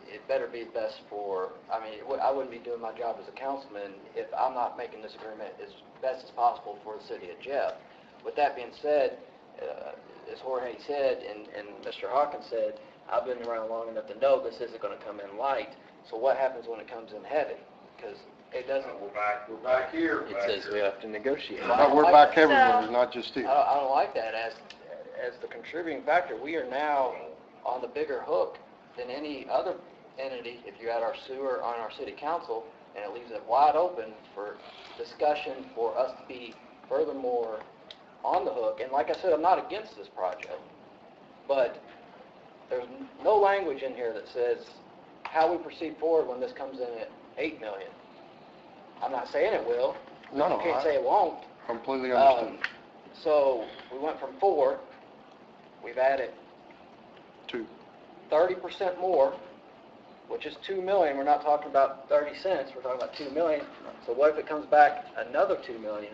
it better be best for, I mean, I wouldn't be doing my job as a councilman if I'm not making this agreement as best as possible for the city of Jeff. With that being said, as Jorge said, and Mr. Hawkins said, I've been around long enough to know this isn't going to come in light. So what happens when it comes in heavy? Because it doesn't. We're back here. It says we have to negotiate. Well, We're back everywhere, not just here. I don't like that. as the contributing factor, we are now on the bigger hook than any other entity if you add our sewer on our city council, and it leaves it wide open for discussion for us to be furthermore on the hook. And like I said, I'm not against this project, but there's no language in here that says how we proceed forward when this comes in at 8 million. I'm not saying it will. No, You can't say it won't. Completely understood. So we went from 4, we've added 2. 30% more, which is 2 million. We're not talking about 30 cents, we're talking about 2 million. So what if it comes back another 2 million?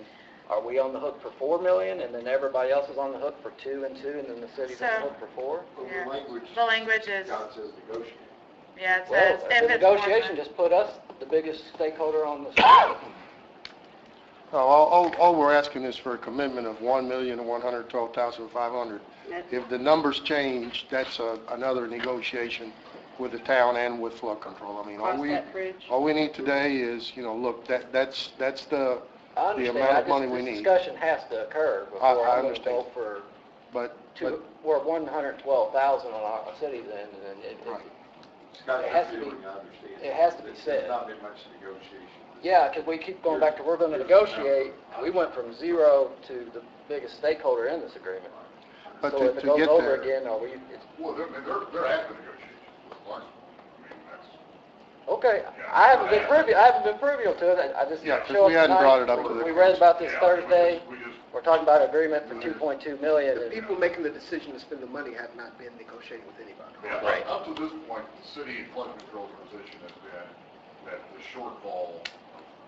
Are we on the hook for 4 million, and then everybody else is on the hook for 2 and 2, and then the city's on the hook for 4? Yeah. The The language is, God says negotiate. yeah, it Well, says if the it's more negotiation than- just put us, the biggest stakeholder on the side. No, all we're asking is for a commitment of $1,112,500. If the numbers change, that's another negotiation with the town and with flood control. I mean, Cross that bridge. all we need today is, look, that's the I understand. amount of money we This need. discussion has to occur before I I'm going to understand. vote for But we're 112,000 on our city's end, and Right. Scott, It has to be- I understand. it has to be There's said. not been much negotiation. yeah, because we keep going back to we're going to negotiate. We went from 0 to the biggest stakeholder in this agreement. But So to if it goes get over there- again, Well, they're at the negotiations with Clarksville. I mean, that's, okay, I haven't been privy to it. I just Yeah, 'cause show we up hadn't tonight. brought it up to the We read about this yeah, Thursday. we just, We're talking about an agreement for 2.2 million. The and- people making the decision to spend the money have not been negotiating with anybody. yeah, Right. up to this point, the city and flood control's position has been that the shortfall of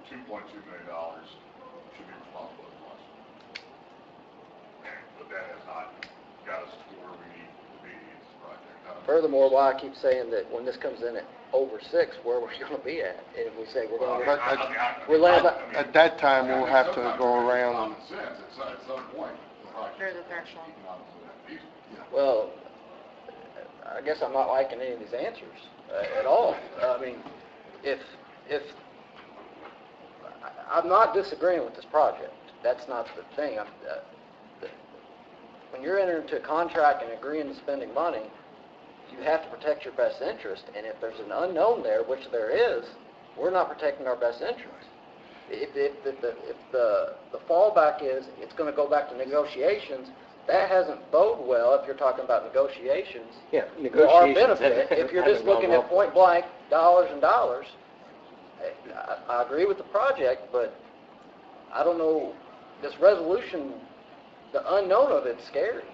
$2.2 million should be responsible to Clarksville. But that has not got us to where we need to be in this project. Furthermore, why I keep saying that when this comes in at over 6, where we're going to be at? And if we say we're going But to, we're laying about, at that time, we'll have to go around and... Common sense, at some point, the project There's a threshold. economically feasible. well, I guess I'm not liking any of these answers at all. I mean, if I'm not disagreeing with this project. That's not the thing. When you're entering into a contract and agreeing to spending money, you have to protect your best interest. And if there's an unknown there, which there is, we're not protecting our best interest. If the fallback is it's going to go back to negotiations, that hasn't bode well if you're talking about negotiations. Yeah, For our negotiations. benefit, if you're just haven't gone looking well at for point us. blank dollars and dollars, I agree with the project, but I don't know, this resolution, the unknown of it's scary.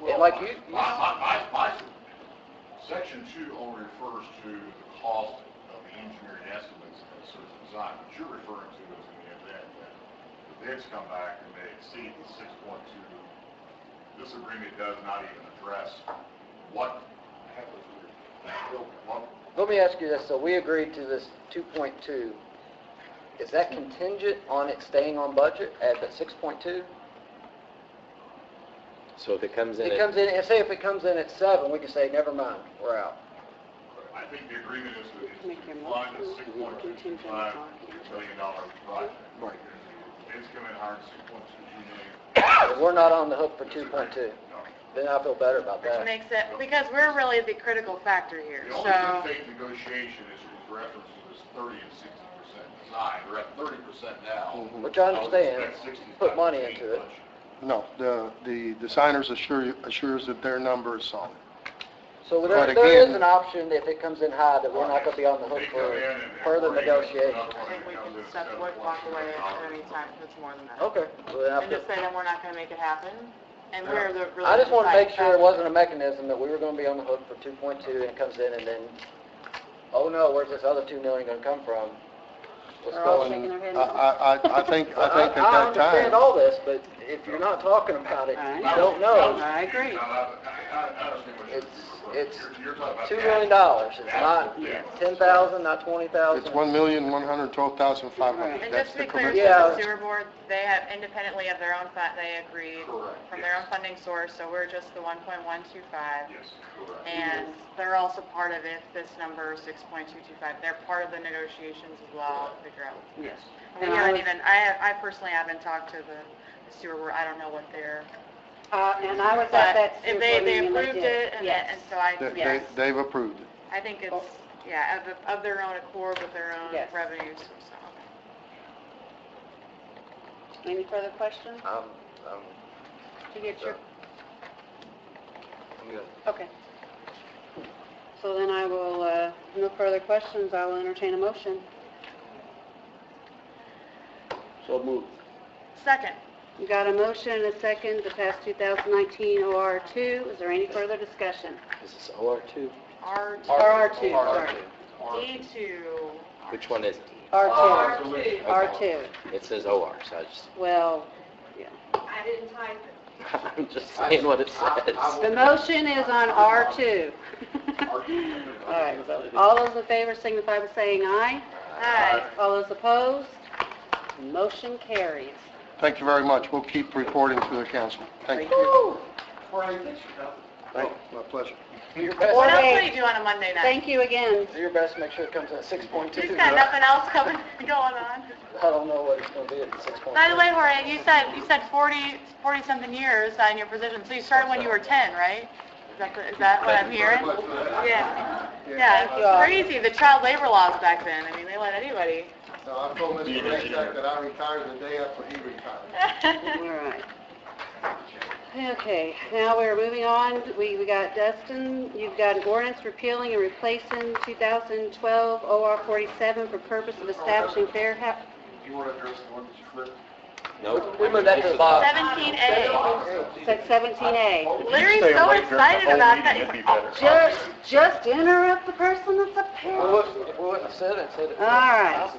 And like you My section 2 only refers to the cost of the engineering estimates and the certain design. What you're referring to is in the event that the bids come back and they exceed the 6.2, this agreement does not even address what happens with Let me ask you this, so we agreed to this 2.2, is that contingent on it staying on budget at the 6.2? So if it comes in It at comes in, and say if it comes in at 7, we can say, never mind, we're out. I think the agreement is to Make your fund a motion. $6.225 million project. Right. Bids come in higher than $6.22 million. But we're not on the hook for 2.2. Then I feel better about Which that. makes it, because we're really the critical factor here, The only so. good faith negotiation is with reference to this 30 and 60% design. We're at 30% now. Which I understand, would expect 65 put money to into it. change. No, the designers assures that their number is solid. So But there is again- an option if it comes in high that we're not going to be on the hook They for come in and further we're negotiation. I think we can step away, walk away at any time if it's more than that. Okay. Well, then I And feel- just say that we're not gonna make it happen, and we're the really. I just want to make sure it deciding wasn't a mechanism that we were going to be on the hook for 2.2 and it comes in and then, oh no, where's this other 2 million going to come from? What's They're all going shaking their head. I think at I that understand time, all this, but if you're not talking about it, you don't know. I agree. I understand what you're It's you're talking about. $2 million. It's not 10,000, not 20,000. it's $1,112,500. And That's just to the be clear, commitment. Yeah. to the sewer board, they have independently of their own fund, they agreed Correct, from their own yes. funding source, so we're just the 1.125. Yes, correct. And they're also part of it, this number 6.225, they're part of the negotiations as well, to figure out. Yes. We And I haven't was- even, I personally haven't talked to the sewer board, I don't know what their And I was at that. But if they meeting and approved did. it, Yes. and so I, Yes. They've approved it. I think it's, yeah, of their own accord with their own Yes. revenues, so. Any further questions? Did you get your? I'm good. Okay. So then I will, no further questions, I will entertain a motion. So moved. Second. We got a motion and a second to pass 2019 OR2. Is there any further discussion? Is this OR2? R2. RR2, sorry. D2. Which one is D? R2. R2. It says OR, so I just, Well, yeah. I didn't type it. I'm just saying what it says. The motion is on R2. All right, so all those in favor signify by saying aye. Aye. All those opposed? Motion carries. Thank you very much. We'll keep reporting to the council. Thank you. My pleasure. Do your best. What else Okay. do you do on a Monday night? Thank you again. Do your best to make sure it comes in at 6.2. You've got nothing else going on? I don't know what it's going to be at 6.2. By the way, Jorge, you said 40-something years in your position, so you started when you were 10, right? Is that what I'm hearing? Yeah. Yeah, it's crazy, the child labor laws back then. I mean, they let anybody. So I told Mr. Raysack that I retired the day after he retired. All right. Okay, now we're moving on. We got Dustin, you've got an ordinance repealing and replacing 2012 OR 47 for purpose of establishing fair housing. You want to address the one that you flipped? Nope. We moved that to the bottom. 17A. Said 17A. Larry's so excited about that. Just interrupt the person that's up here. All If we wouldn't have said it, said it. right.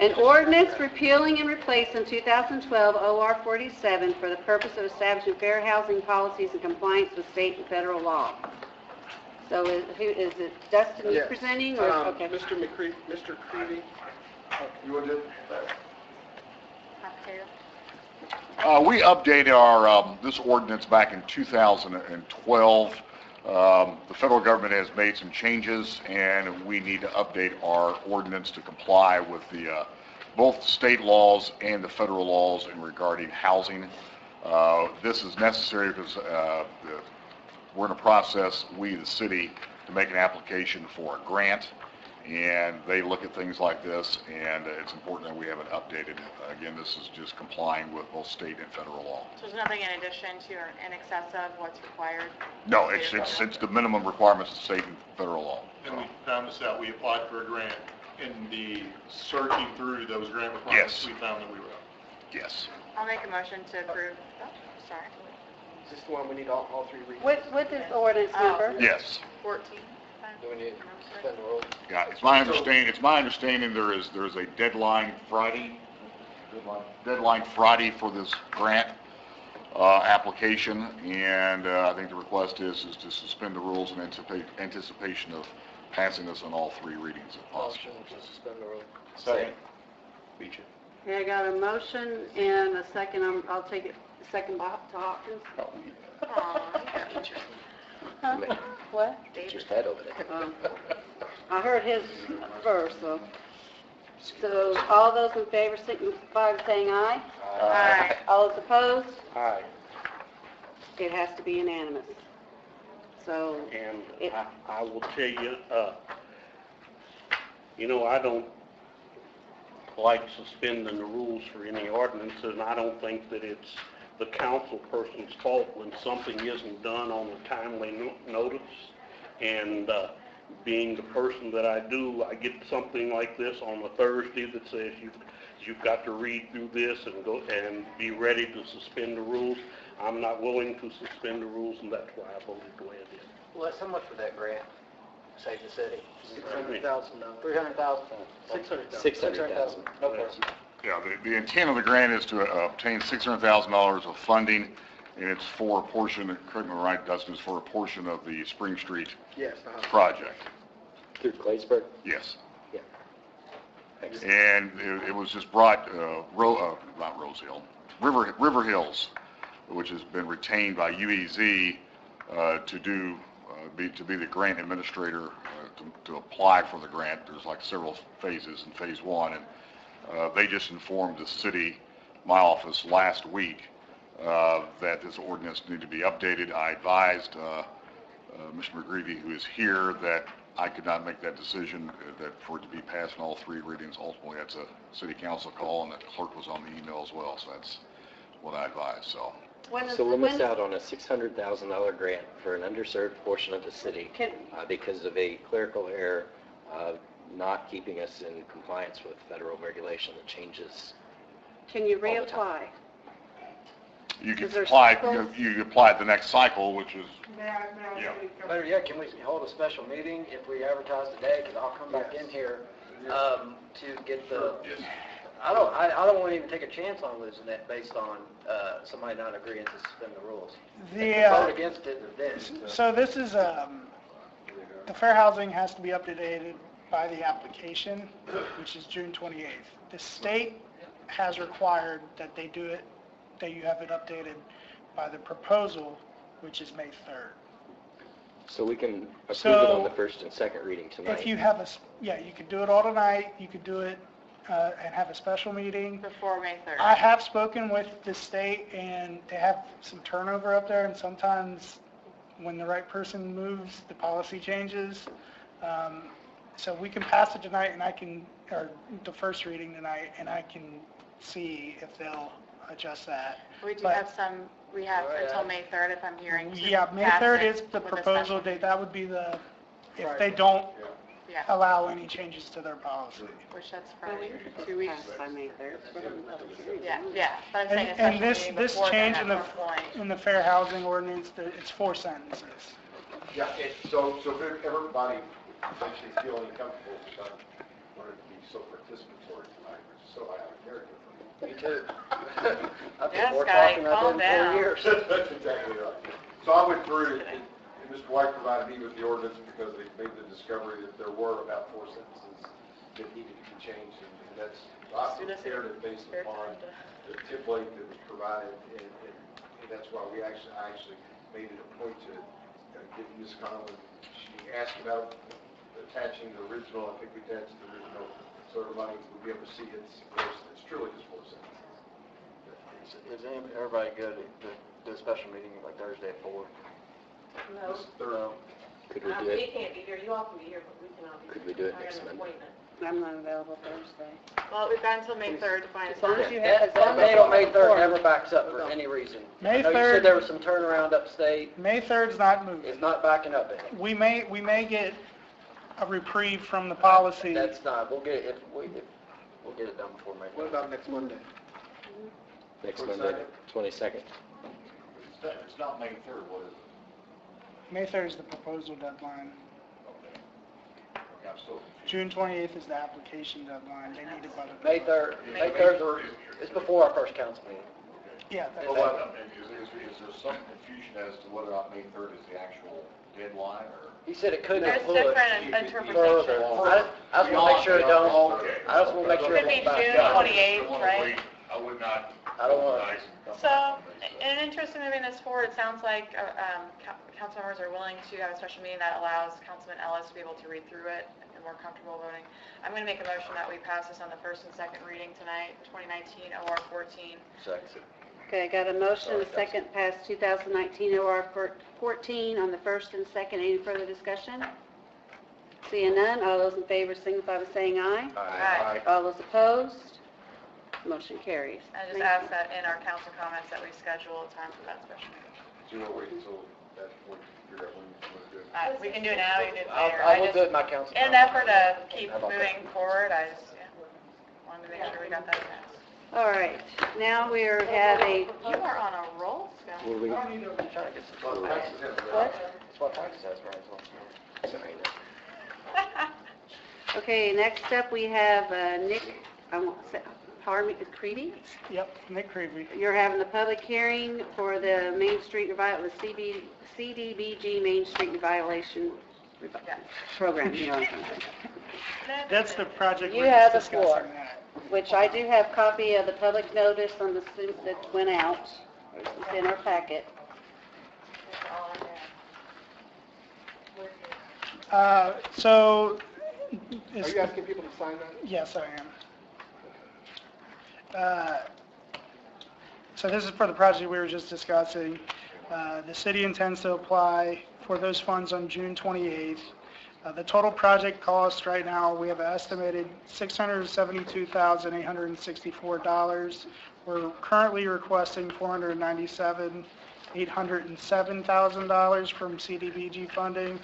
An ordinance repealing and replacing 2012 OR 47 for the purpose of establishing fair housing policies in compliance with state and federal law. So is it Dustin Yes. presenting or, okay. Mr. Creedy. You want to do it? We updated our, this ordinance back in 2012. The federal government has made some changes, and we need to update our ordinance to comply with the, both state laws and the federal laws in regarding housing. This is necessary because we're in a process, we, the city, to make an application for a grant, and they look at things like this, and it's important that we have it updated. Again, this is just complying with both state and federal law. So there's nothing in addition to or in excess of what's required? No, it's the minimum requirements of state and federal law. And we found this out, we applied for a grant, in the searching through those grant requirements, Yes. we found that we were up. Yes. I'll make a motion to approve. Oh, sorry. Is this the one we need all three readings? With this ordinance number? Yes. 14. Do we need to suspend the rules? Yeah, it's my understanding there is a deadline Friday for this grant application, and I think the request is to suspend the rules in anticipation of passing this on all three readings if possible. Motion to suspend the rules. Second. Beat you. Okay, I got a motion and a second. I'll take it second by to Hopkins. Huh? What? Teacher's pet over there. I heard his first, so. So all those in favor signify by saying aye. Aye. All those opposed? Aye. It has to be unanimous. So, And It- I will tell you, I don't like suspending the rules for any ordinance, and I don't think that it's the council person's fault when something isn't done on a timely notice. And being the person that I do, I get something like this on a Thursday that says you've got to read through this and go and be ready to suspend the rules. I'm not willing to suspend the rules, and that's why I voted the way I did. Well, that's how much for that grant? Save the city? $600,000. $300,000? $600,000. No question. Yeah, the intent of the grant is to obtain $600,000 of funding, and it's for a portion, correct me if I'm right, Dustin, it's for a portion of the Spring Street Yes. project. Through Claysburg? Yes. Yeah. And it was just brought, not Rose Hill, River Hills, which has been retained by UEZ to be the grant administrator to apply for the grant. There's like several phases in phase one, and they just informed the city, my office, last week that this ordinance needed to be updated. I advised Mr. McGreevy, who is here, that I could not make that decision, that for it to be passed in all three readings, ultimately that's a city council call, and the clerk was on the email as well, so that's what I advised, so. So we'll miss out on a $600,000 grant for an underserved portion of the city because of a clerical error, not keeping us in compliance with federal regulation that changes. Can you all the time. reapply? You Is could there apply, cycles? you apply the next cycle, which is, yeah. Better yet, can we hold a special meeting if we advertise today? Because I'll come back in here to get the, I don't want to even take a chance on losing it based on somebody not agreeing to suspend the rules. Vote against it, then. So this is, the fair housing has to be updated by the application, which is June 28th. The state has required that they do it, that you have it updated by the proposal, which is May 3rd. So we can approve So, it on the first and second reading tonight. If you have you could do it all tonight, you could do it and have a special meeting. Before May 3rd. I have spoken with the state, and they have some turnover up there, and sometimes when the right person moves, the policy changes. So we can pass it tonight, and or the first reading tonight, and I can see if they'll adjust that. We do But- have we have until May 3rd if I'm hearing. to Yeah, May pass 3rd it is the with a proposal special date. That would be if they Friday. don't Yeah, allow any changes to their policy. which that's Friday, 2 weeks. Passed by May 3rd. Yeah, but I'm saying a And special this meeting this before then change at some point. in the fair housing ordinance, it's 4 sentences. Yeah, so if everybody essentially feeling comfortable, I wanted to be so participatory tonight, which is so out of character for me. Me too. I've Yes, been more Scotty, talking than I've calm been in 4 down. years. That's exactly right. So I went through it, and Mr. White provided me with the ordinance because they made the discovery that there were about 4 sentences that needed to be changed, and that's, I prepared it based upon the template that was provided, and that's why I actually made it a point to give Ms. Conlon, she asked about attaching the original, I think we attached the original, so everybody would be able to see it's truly just 4 sentences. Is everybody good to do a special meeting like Thursday at 4? No. Could we do We it? can't be here, you all can be here, but we cannot be here. Could we do it I got next an Monday? appointment. I'm not available Thursday. Well, we've got until May 3rd to find a As long as time. you have, That date on May 3rd never backs up for any reason. May I know you 3rd said there was some turnaround upstate. May 3rd's not moving. It's not backing up any. We may get a reprieve from the policy. That's not, we'll get it, we'll get it done before May 3rd. What about next Monday? Next Monday, 22nd. It's not May 3rd, what is it? May 3rd is the proposal deadline. Okay, I'm still June confused. 28th is the application deadline. They need it by the... May 3rd, it's before our first council meeting. Yeah, Well, is there some confusion as to whether or not May 3rd is the actual deadline, or? He said it couldn't There's push different further. interpretations. I just want to make sure it don't, Okay. I just want to make sure it Could be won't back June up. 28th, right? I would not. I don't want- So, in interest in moving this forward, it sounds like council members are willing to have a special meeting that allows Councilman Ellis to be able to read through it and more comfortable voting. I'm going to make a motion that we pass this on the first and second reading tonight, 2019 OR 14. Second. Okay, got a motion and a second pass 2019 OR 14 on the first and second. Any further discussion? Seeing none, all those in favor signify by saying aye. Aye. All those opposed, motion carries. I just Thank ask you. that in our council comments that we schedule a time for that special meeting. Do you want to wait until that point to figure out when you want to do it? We can do it now, we can do it later. I'll look good at my council. In an effort to keep moving forward, I just wanted to make sure we got that passed. All right, now we have a, You are on a roll, Scott. Will we? I'm trying to get some taxes in. what? That's what taxes has, right? Sorry. Okay, next up we have Nick, I won't say, Creedy? Yep, Nick Creevy. You're having the public hearing for the Main Street the CDBG Main Street Revitalization Program. You know what I'm saying. That's the project You we're have just the floor. discussing that. Which I do have copy of the public notice on the suit that went out. It's in our packet. So... Are you asking people to sign that? Yes, I am. So this is for the project we were just discussing. The city intends to apply for those funds on June 28th. The total project cost right now, we have estimated $672,864. We're currently requesting $497,807,000 from CDBG funding.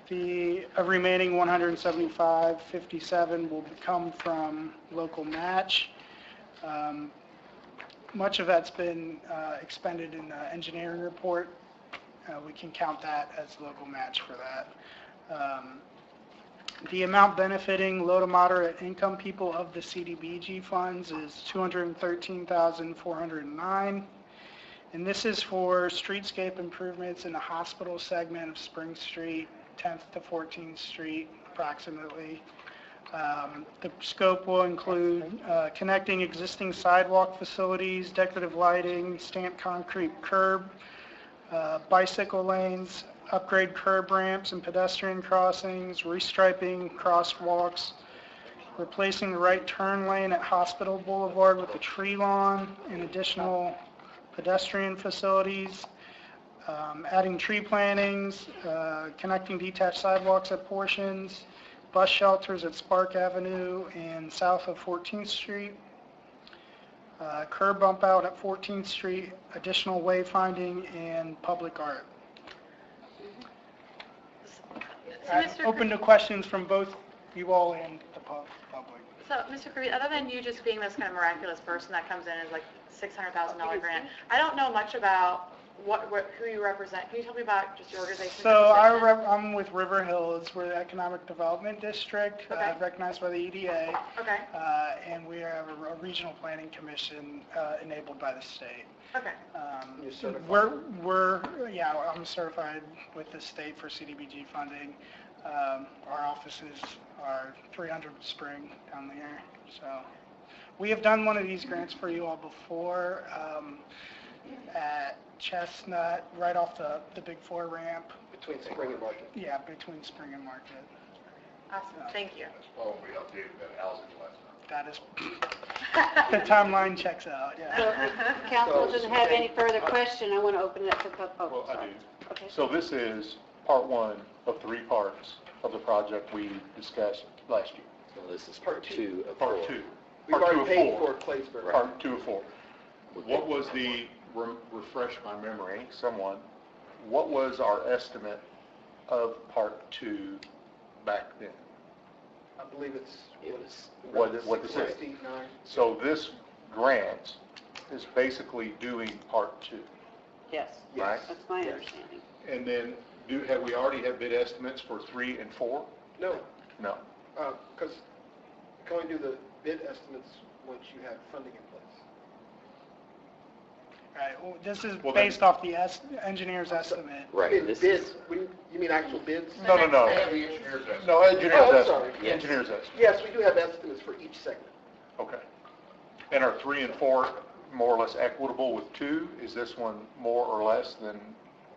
The remaining $175,57 will come from local match. Much of that's been expended in the engineering report. We can count that as local match for that. The amount benefiting low to moderate income people of the CDBG funds is $213,409. And this is for streetscape improvements in the hospital segment of Spring Street, 10th to 14th Street approximately. The scope will include connecting existing sidewalk facilities, decorative lighting, stamped concrete curb, bicycle lanes, upgrade curb ramps and pedestrian crossings, restriping crosswalks, replacing the right turn lane at Hospital Boulevard with a tree lawn and additional pedestrian facilities, adding tree plantings, connecting detached sidewalks at portions, bus shelters at Spark Avenue and south of 14th Street, curb bump out at 14th Street, additional wayfinding, and public art. Open to questions from both you all and the public. So, Mr. Kirby, other than you just being this kind of miraculous person that comes in as like $600,000 grant, I don't know much about who you represent. Can you tell me about just your organization? So I'm with River Hills. We're the Economic Development District, recognized by the EDA. Okay. And we have a regional planning commission enabled by the state. Okay. You're certified? I'm certified with the state for CDBG funding. Our offices are 300 Spring down there. So we have done one of these grants for you all before at Chestnut, right off the Big Four ramp. Between Spring and Market? Yeah, between Spring and Market. Awesome, thank you. Oh, we updated that housing last time. That is, the timeline checks out, yeah. So, council doesn't have any further question, I want to open it up to public. Well, I do. Okay. So this is part one of 3 parts of the project we discussed last year. Well, this is part 2 of Part 4. 2. We've Part 2 already of paid 4. for Claysburg. Part 2 of 4. What was the, refresh my memory, someone, what was our estimate of part 2 back then? I believe it's, What is it? 69. So this grant is basically doing part 2. Yes, Right. that's my understanding. And then have we already have bid estimates for 3 and 4? No, No. because you can only do the bid estimates once you have funding in place. Right, well, this is Well, based off the engineer's estimate. Right, this Bids, is, you mean actual bids? No. The engineer's estimate. No, engineer's Oh, I'm estimate. sorry. Yes. Engineer's estimate. Yes, we do have estimates for each segment. Okay. And are 3 and 4 more or less equitable with 2? Is this one more or less than?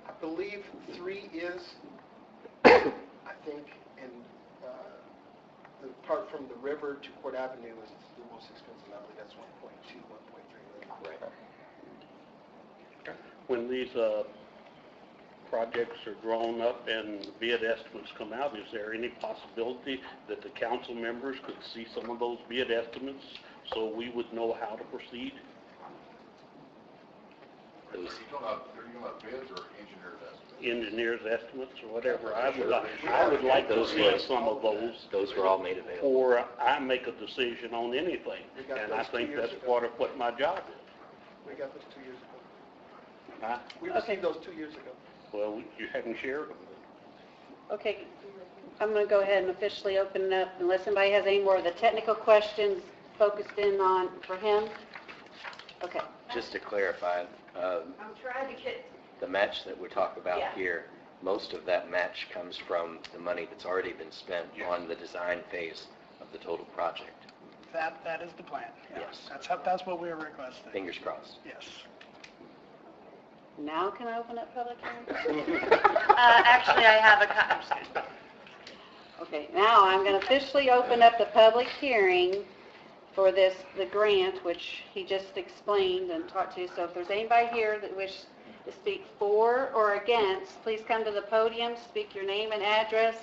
I believe 3 is, I think, and the part from the river to Court Avenue is the most expensive. I believe that's 1.2, 1.3 million. right. When these projects are drawn up and bid estimates come out, is there any possibility that the council members could see some of those bid estimates so we would know how to proceed? Are you talking about bids or engineer's estimates? Engineers' estimates or whatever. I would like to see some of those. Those were all made available. Before I make a decision on anything. And I think that's part of what my job is. We got those 2 years ago. Huh? We received those 2 years ago. Well, you hadn't shared them. Okay, I'm going to go ahead and officially open it up unless somebody has any more of the technical questions focused in on for him. Okay. Just to clarify, I'm trying to get, the match that we're talking about Yeah. here, most of that match comes from the money that's already been spent on the design phase of the total project. That is the plan, yeah. Yes. That's what we are requesting. Fingers crossed. Yes. Now can I open up public hearing? Actually, I have I'm just kidding. Okay, now I'm going to officially open up the public hearing for the grant, which he just explained and talked to. So if there's anybody here that wishes to speak for or against, please come to the podium, speak your name and address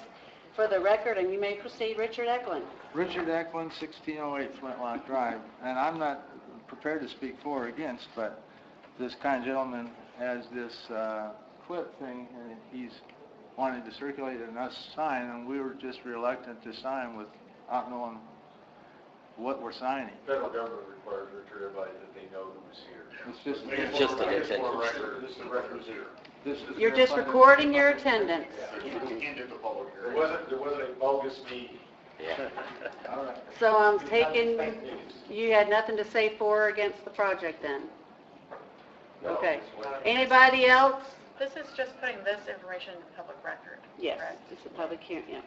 for the record, and you may proceed. Richard Eklund. Richard Eklund, 1608 Flintlock Drive, and I'm not prepared to speak for or against, but this kind gentleman has this clip thing, and he's wanted to circulate it and us sign, and we were just reluctant to sign without knowing what we're signing. Federal government requires everybody that they know who's here. It's just an attendance. This is the record's here. You're just recording your attendance. Into the public hearing. There wasn't a bogus meeting. Yeah. All right. So I'm taking, you had nothing to say for or against the project then? Okay. Anybody else? This is just putting this information in the public record. Yes, correct? it's a public hearing, yeah.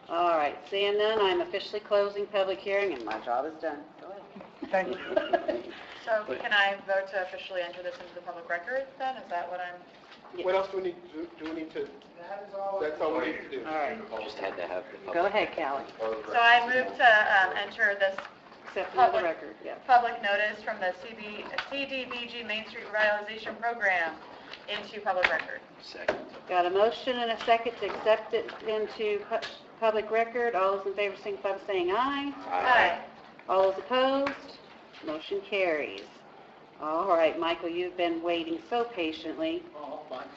All right, seeing none, I'm officially closing public hearing, and my job is done. Go ahead. Thank you. So can I vote to officially enter this into the public record then? Is that what I'm? Yes. What else do we need to do? We need to, that's all we need to do. All right, Just had to have the public. go ahead, Callie. So I move to enter this Accept another record, yeah. public notice from the CDBG Main Street Revitalization Program into public record. Second. Got a motion and a second to accept it into public record. All those in favor signify by saying aye. Aye. All those opposed, motion carries. All right, Michael, you've been waiting so patiently.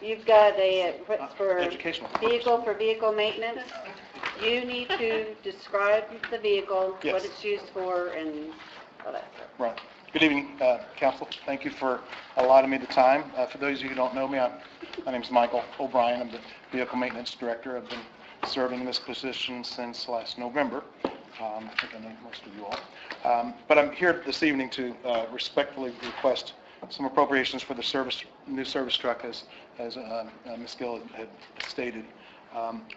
You've got a, what's for Educational. vehicle maintenance. You need to describe the vehicle, what Yes. it's used for, and all that stuff. Right. Good evening, council. Thank you for allotting me the time. For those of you who don't know me, my name's Michael O'Brien. I'm the Vehicle Maintenance Director. I've been serving in this position since last November. I think I know most of you all. But I'm here this evening to respectfully request some appropriations for the new service truck, as Ms. Gill had stated.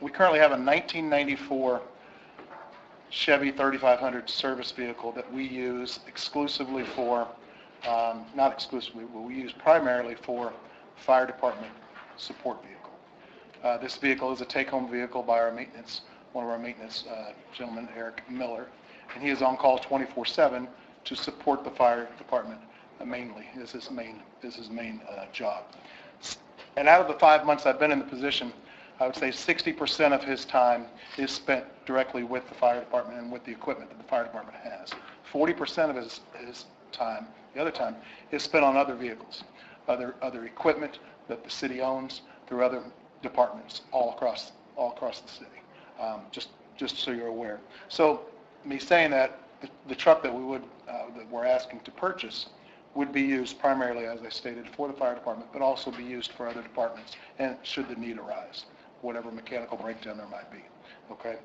We currently have a 1994 Chevy 3500 service vehicle that we use exclusively for, not exclusively, but we use primarily for fire department support vehicle. This vehicle is a take-home vehicle by one of our maintenance gentlemen, Eric Miller, and he is on call 24/7 to support the fire department mainly. This is his main job. And out of the 5 months I've been in the position, I would say 60% of his time is spent directly with the fire department and with the equipment that the fire department has. 40% of his time, the other time, is spent on other vehicles, other equipment that the city owns through other departments all across the city. Just so you're aware. So me saying that, the truck that we're asking to purchase would be used primarily, as I stated, for the fire department, but also be used for other departments, and should the need arise, whatever mechanical breakdown there might be. Okay.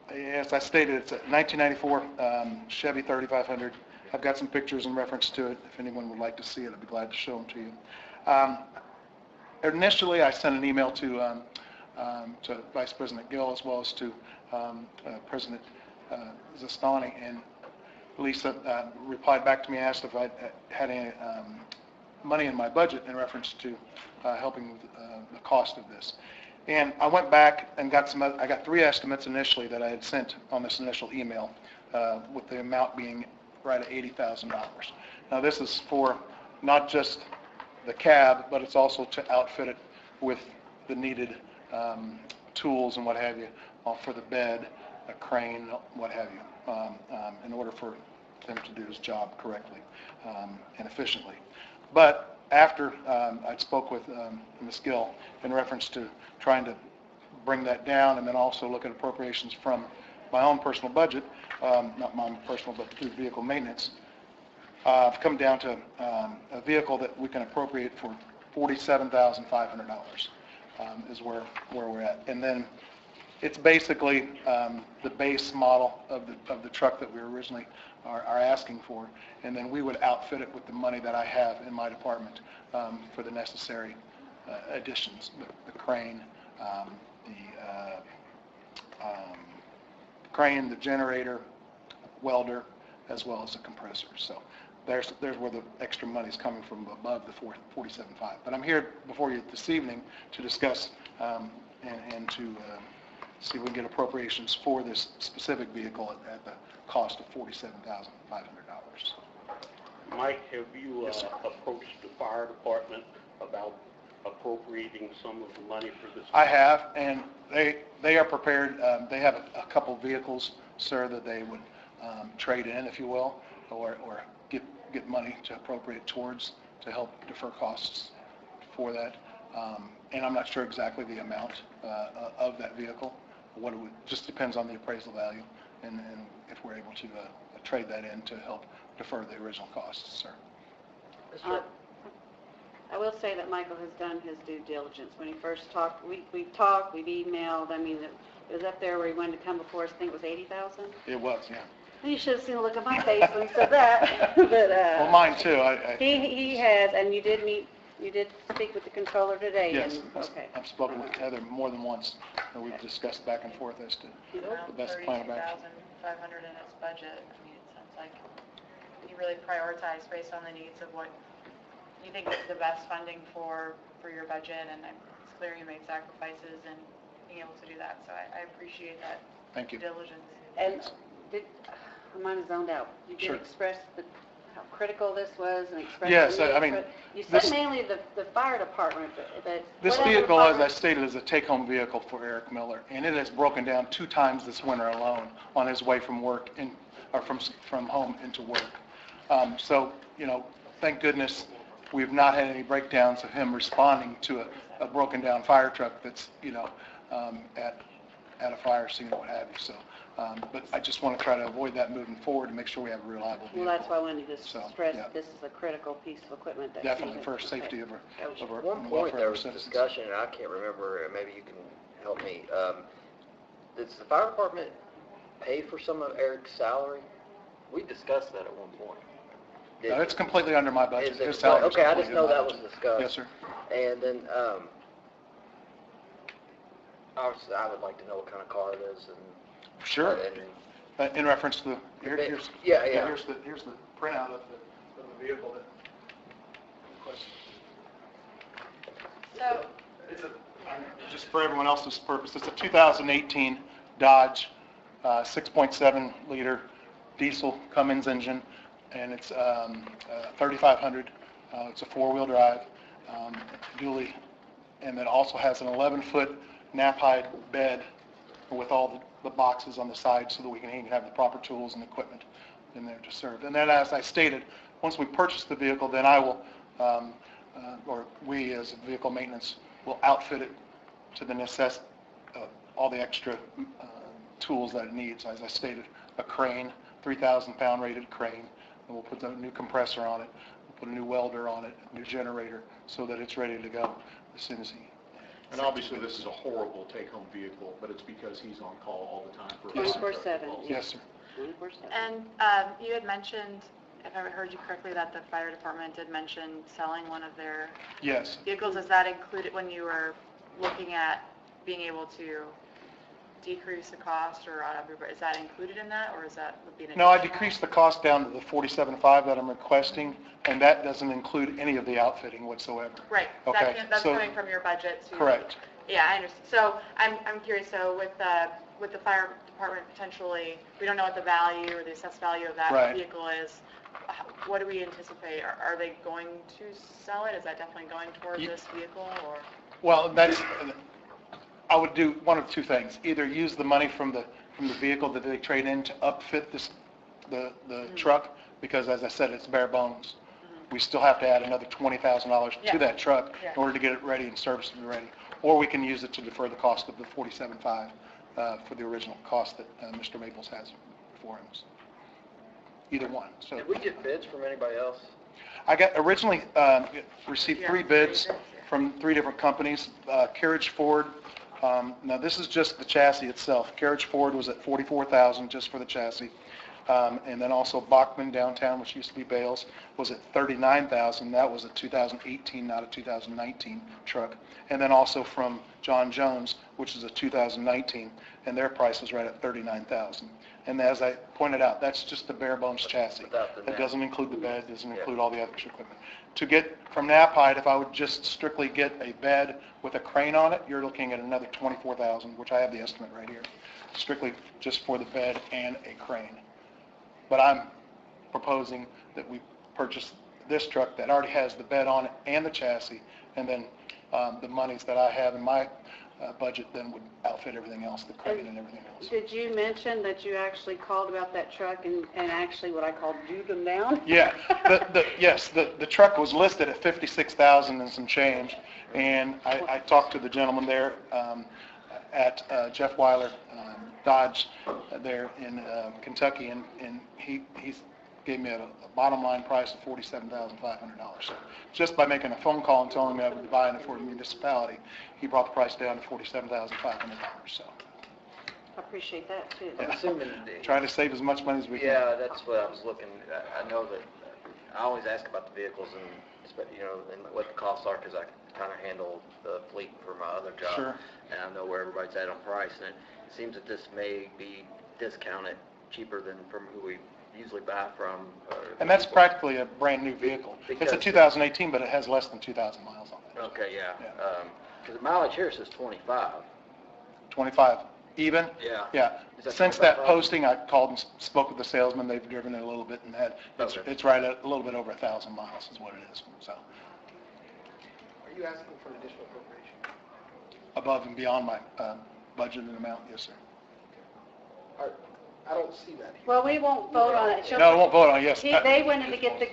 As I stated, it's a 1994 Chevy 3500. I've got some pictures in reference to it. If anyone would like to see it, I'd be glad to show them to you. Initially, I sent an email to Vice President Gill, as well as to President Zastani, and Lisa replied back to me, asked if I had any money in my budget in reference to helping with the cost of this. And I went back and I got 3 estimates initially that I had sent on this initial email, with the amount being right at $80,000. Now this is for not just the cab, but it's also to outfit it with the needed tools and what have you, for the bed, a crane, what have you, in order for him to do his job correctly and efficiently. But after I spoke with Ms. Gill in reference to trying to bring that down, and then also look at appropriations from my own personal budget, not my personal, but through vehicle maintenance, I've come down to a vehicle that we can appropriate for $47,500 is where we're at. And then it's basically the base model of the truck that we originally are asking for, and then we would outfit it with the money that I have in my department for the necessary additions, the crane, the generator, welder, as well as the compressor. So there's where the extra money is coming from, above the $47,500. But I'm here before you this evening to discuss and to see if we can get appropriations for this specific vehicle at the cost of $47,500. Mike, have you Yes, sir. approached the fire department about appropriating some of the money for this? I have, and they are prepared. They have a couple vehicles, sir, that they would trade in, if you will, or get money to appropriate towards to help defer costs for that. And I'm not sure exactly the amount of that vehicle. What it would just depends on the appraisal value, and if we're able to trade that in to help defer the original costs, sir. I will say that Michael has done his due diligence. When he first talked, we've talked, we've emailed. I mean, it was up there where he wanted to come before us. I think it was 80,000. It was, yeah. And you should have seen the look on my face when he said that. But Well, mine too. he has, and you did speak with the controller today. Yes, And, okay. I've spoken with Heather more than once, and we've discussed back and forth as to the best plan of action. $32,500 in its budget. I mean, it sounds like you really prioritize based on the needs of what you think is the best funding for your budget, and it's clear you made sacrifices in being able to do that. So I appreciate that. Thank you. Diligence. And mine is zoned out. You did Sure. express how critical this was and express. Yes, the need I mean, for it. You said this- mainly the fire department, but This what other vehicle, as I department- stated, is a take-home vehicle for Eric Miller, and it has broken down 2 times this winter alone on his way from work or from home into work. So, thank goodness we've not had any breakdowns of him responding to a broken down fire truck that's, at a fire scene or what have you. So, but I just want to try to avoid that moving forward and make sure we have a reliable vehicle. Well, that's why I wanted to So, stress yeah. that this is a critical piece of equipment. That's Definitely needed. for safety of our At one welfare point, of there our was citizens. discussion, and I can't remember, and maybe you can help me. Does the fire department pay for some of Eric's salary? We discussed that at one point. No, it's completely under my budget. Is it His salary is okay, I just completely know under that my was budget. discussed. Yes, sir. And then, obviously, I would like to know what kind of car it is and... Sure. and In reference to here's Yeah. here's the printout of the vehicle that. So, Just for everyone else's purpose, it's a 2018 Dodge 6.7 liter diesel Cummins engine, and it's 3,500. It's a 4-wheel drive, dually, and it also has an 11-foot knapheide bed with all the boxes on the side so that we can have the proper tools and equipment in there to serve. And then, as I stated, once we purchase the vehicle, then I will, or we as vehicle maintenance, will outfit it to the all the extra tools that it needs. As I stated, a crane, 3,000-pound rated crane, and we'll put a new compressor on it, we'll put a new welder on it, a new generator, so that it's ready to go as soon as he... And obviously, this is a horrible take-home vehicle, but it's because he's on call all the time for... 24/7. Yes, sir. 24/7. and you had mentioned, if I heard you correctly, that the fire department did mention selling one of their Yes. vehicles. Is that included when you were looking at being able to decrease the cost, or is that included in that, or is that would be an No, I additional? decreased the cost down to the $47,500 that I'm requesting, and that doesn't include any of the outfitting whatsoever. Right. Okay, That's so- coming from your budget to... Correct. Yeah, I understand. So I'm curious, so with the fire department potentially, we don't know what the value or the assessed value of that Right. vehicle is. What do we anticipate? Are they going to sell it? Is that definitely going towards this vehicle, or? Well, I would do one of 2 things. Either use the money from the vehicle that they trade in to upfit the truck, because as I said, it's bare bones. We still have to add another $20,000 Yeah. to that truck Yeah. in order to get it ready and service it ready. Or we can use it to defer the cost of the $47,500 for the original cost that Mr. Maples has for him. Either one. So Did we get bids from anybody else? I originally received 3 bids from 3 different companies. Carriage Ford, now this is just the chassis itself. Carriage Ford was at $44,000 just for the chassis. And then also Bachman downtown, which used to be Bales, was at $39,000. That was a 2018, not a 2019 truck. And then also from John Jones, which is a 2019, and their price was right at $39,000. And as I pointed out, that's just the bare bones chassis. Without the That net. doesn't include the bed, doesn't include all the extra equipment. to get from Napide, if I would just strictly get a bed with a crane on it, you're looking at another $24,000, which I have the estimate right here, strictly just for the bed and a crane. But I'm proposing that we purchase this truck that already has the bed on it and the chassis, and then the monies that I have in my budget then would outfit everything else, the crane and everything else. Did you mention that you actually called about that truck and actually what I call dewed them down? Yeah, yes, the truck was listed at $56,000 and some change, and I talked to the gentleman there at Jeff Weiler Dodge there in Kentucky, and he gave me a bottom line price of $47,500. So just by making a phone call and telling me I would be buying it for the municipality, he brought the price down to $47,500. So I appreciate that too. I'm assuming. Trying to save as much money as we can. Yeah, that's what I was looking, I know that, I always ask about the vehicles and, and what the costs are, because I kind of handle the fleet for my other job. Sure. And I know where everybody's at on price, and it seems that this may be discounted cheaper than from who we usually buy from. And that's practically a brand new vehicle. It's a 2018, but it has less than 2,000 miles on it. Okay, yeah. Because the mileage here says 25. 25 even? Yeah. Yeah. Is that Since that 25? posting, I called and spoke with the salesman. They've driven it a little bit and it's right at a little bit over 1,000 miles is what it is. So Are you asking for an additional appropriation? above and beyond my budgeted amount, yes, sir. I don't see that here. Well, we won't vote on it. No, I won't vote on it, yes. They wanted to get the,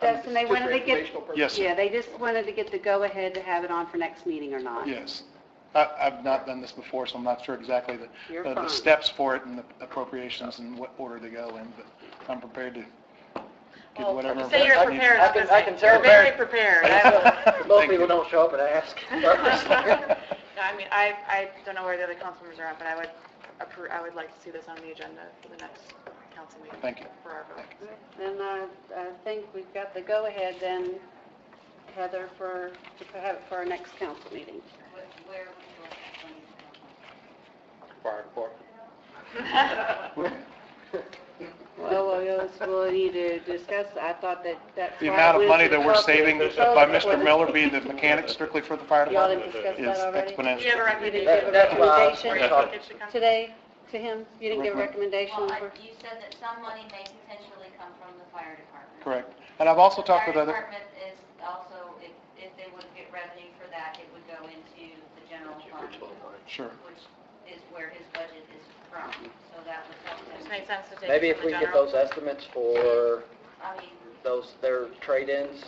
Dustin, they wanted to get, Yes, sir. yeah, they just wanted to get the go-ahead to have it on for next meeting or not. Yes. I've not done this before, so I'm not sure exactly You're the fine. steps for it and the appropriations and what order they go in, but I'm prepared to give whatever. You say you're prepared. I can tell. You're very prepared. Most people don't show up and ask. No, I mean, I don't know where the other council members are at, but I would like to see this on the agenda for the next council meeting. Thank you. For our vote. Then I think we've got the go-ahead then, Heather, to have it for our next council meeting. Where Fire department. Well, we'll need to discuss, I thought that's The why amount I of went money to that we're talk to saving the by controller. Mr. Miller being the mechanic strictly for the fire Y'all department didn't discuss is that already? exponential. Do you have a You recommendation? didn't give a That's why I was recommendation talking. today to him? You didn't give a recommendation? Well, for- you said that some money may potentially come from the fire department. Correct. And I've also talked with The other, fire department is also, if they would get revenue for that, it would go into the general fund, sure. which is where his budget is from, so that would help Just them. makes sense to take Maybe it if from we the get general. those estimates for I mean, their trade-ins.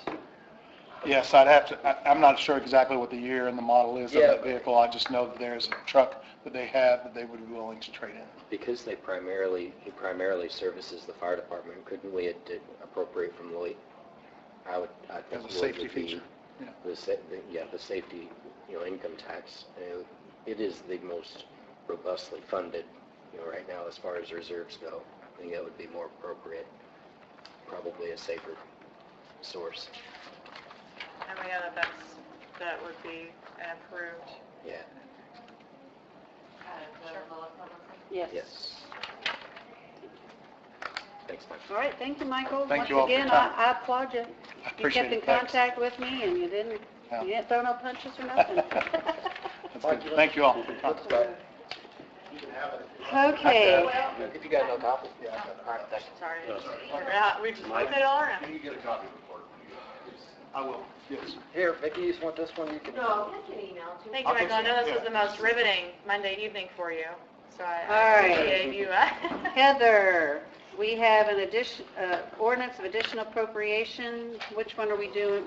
Yes, I'd have to, I'm not sure exactly what the year and the model is of Yeah. that vehicle. I just know that there's a truck that they have that they would be willing to trade in. Because he primarily services the fire department, couldn't we appropriate from Lloyd? I think As a Lloyd safety would be feature, yeah. the safety, income tax. It is the most robustly funded, right now as far as reserves go. I think that would be more appropriate, probably a safer source. And we know that would be an approved. Yeah. Yes. Yes. Thanks, Mike. All right, thank you, Michael. Thank you all for your Once time. again, I applaud you. You appreciate kept in it. Thanks. contact with me and you didn't throw no punches or nothing. That's good. Thank you all. You can have it. Okay. If you got no copy. All right, thanks. Sorry. We just looked at it all around. You can get a copy of the report. I will, yes. Here, Vicki, you just want this one? You can. No, I can email it to you. Thank you, Michael. I know this was the most riveting Monday evening for you, so I All right. appreciate you. Heather, we have an ordinance of additional appropriation. Which one are we doing?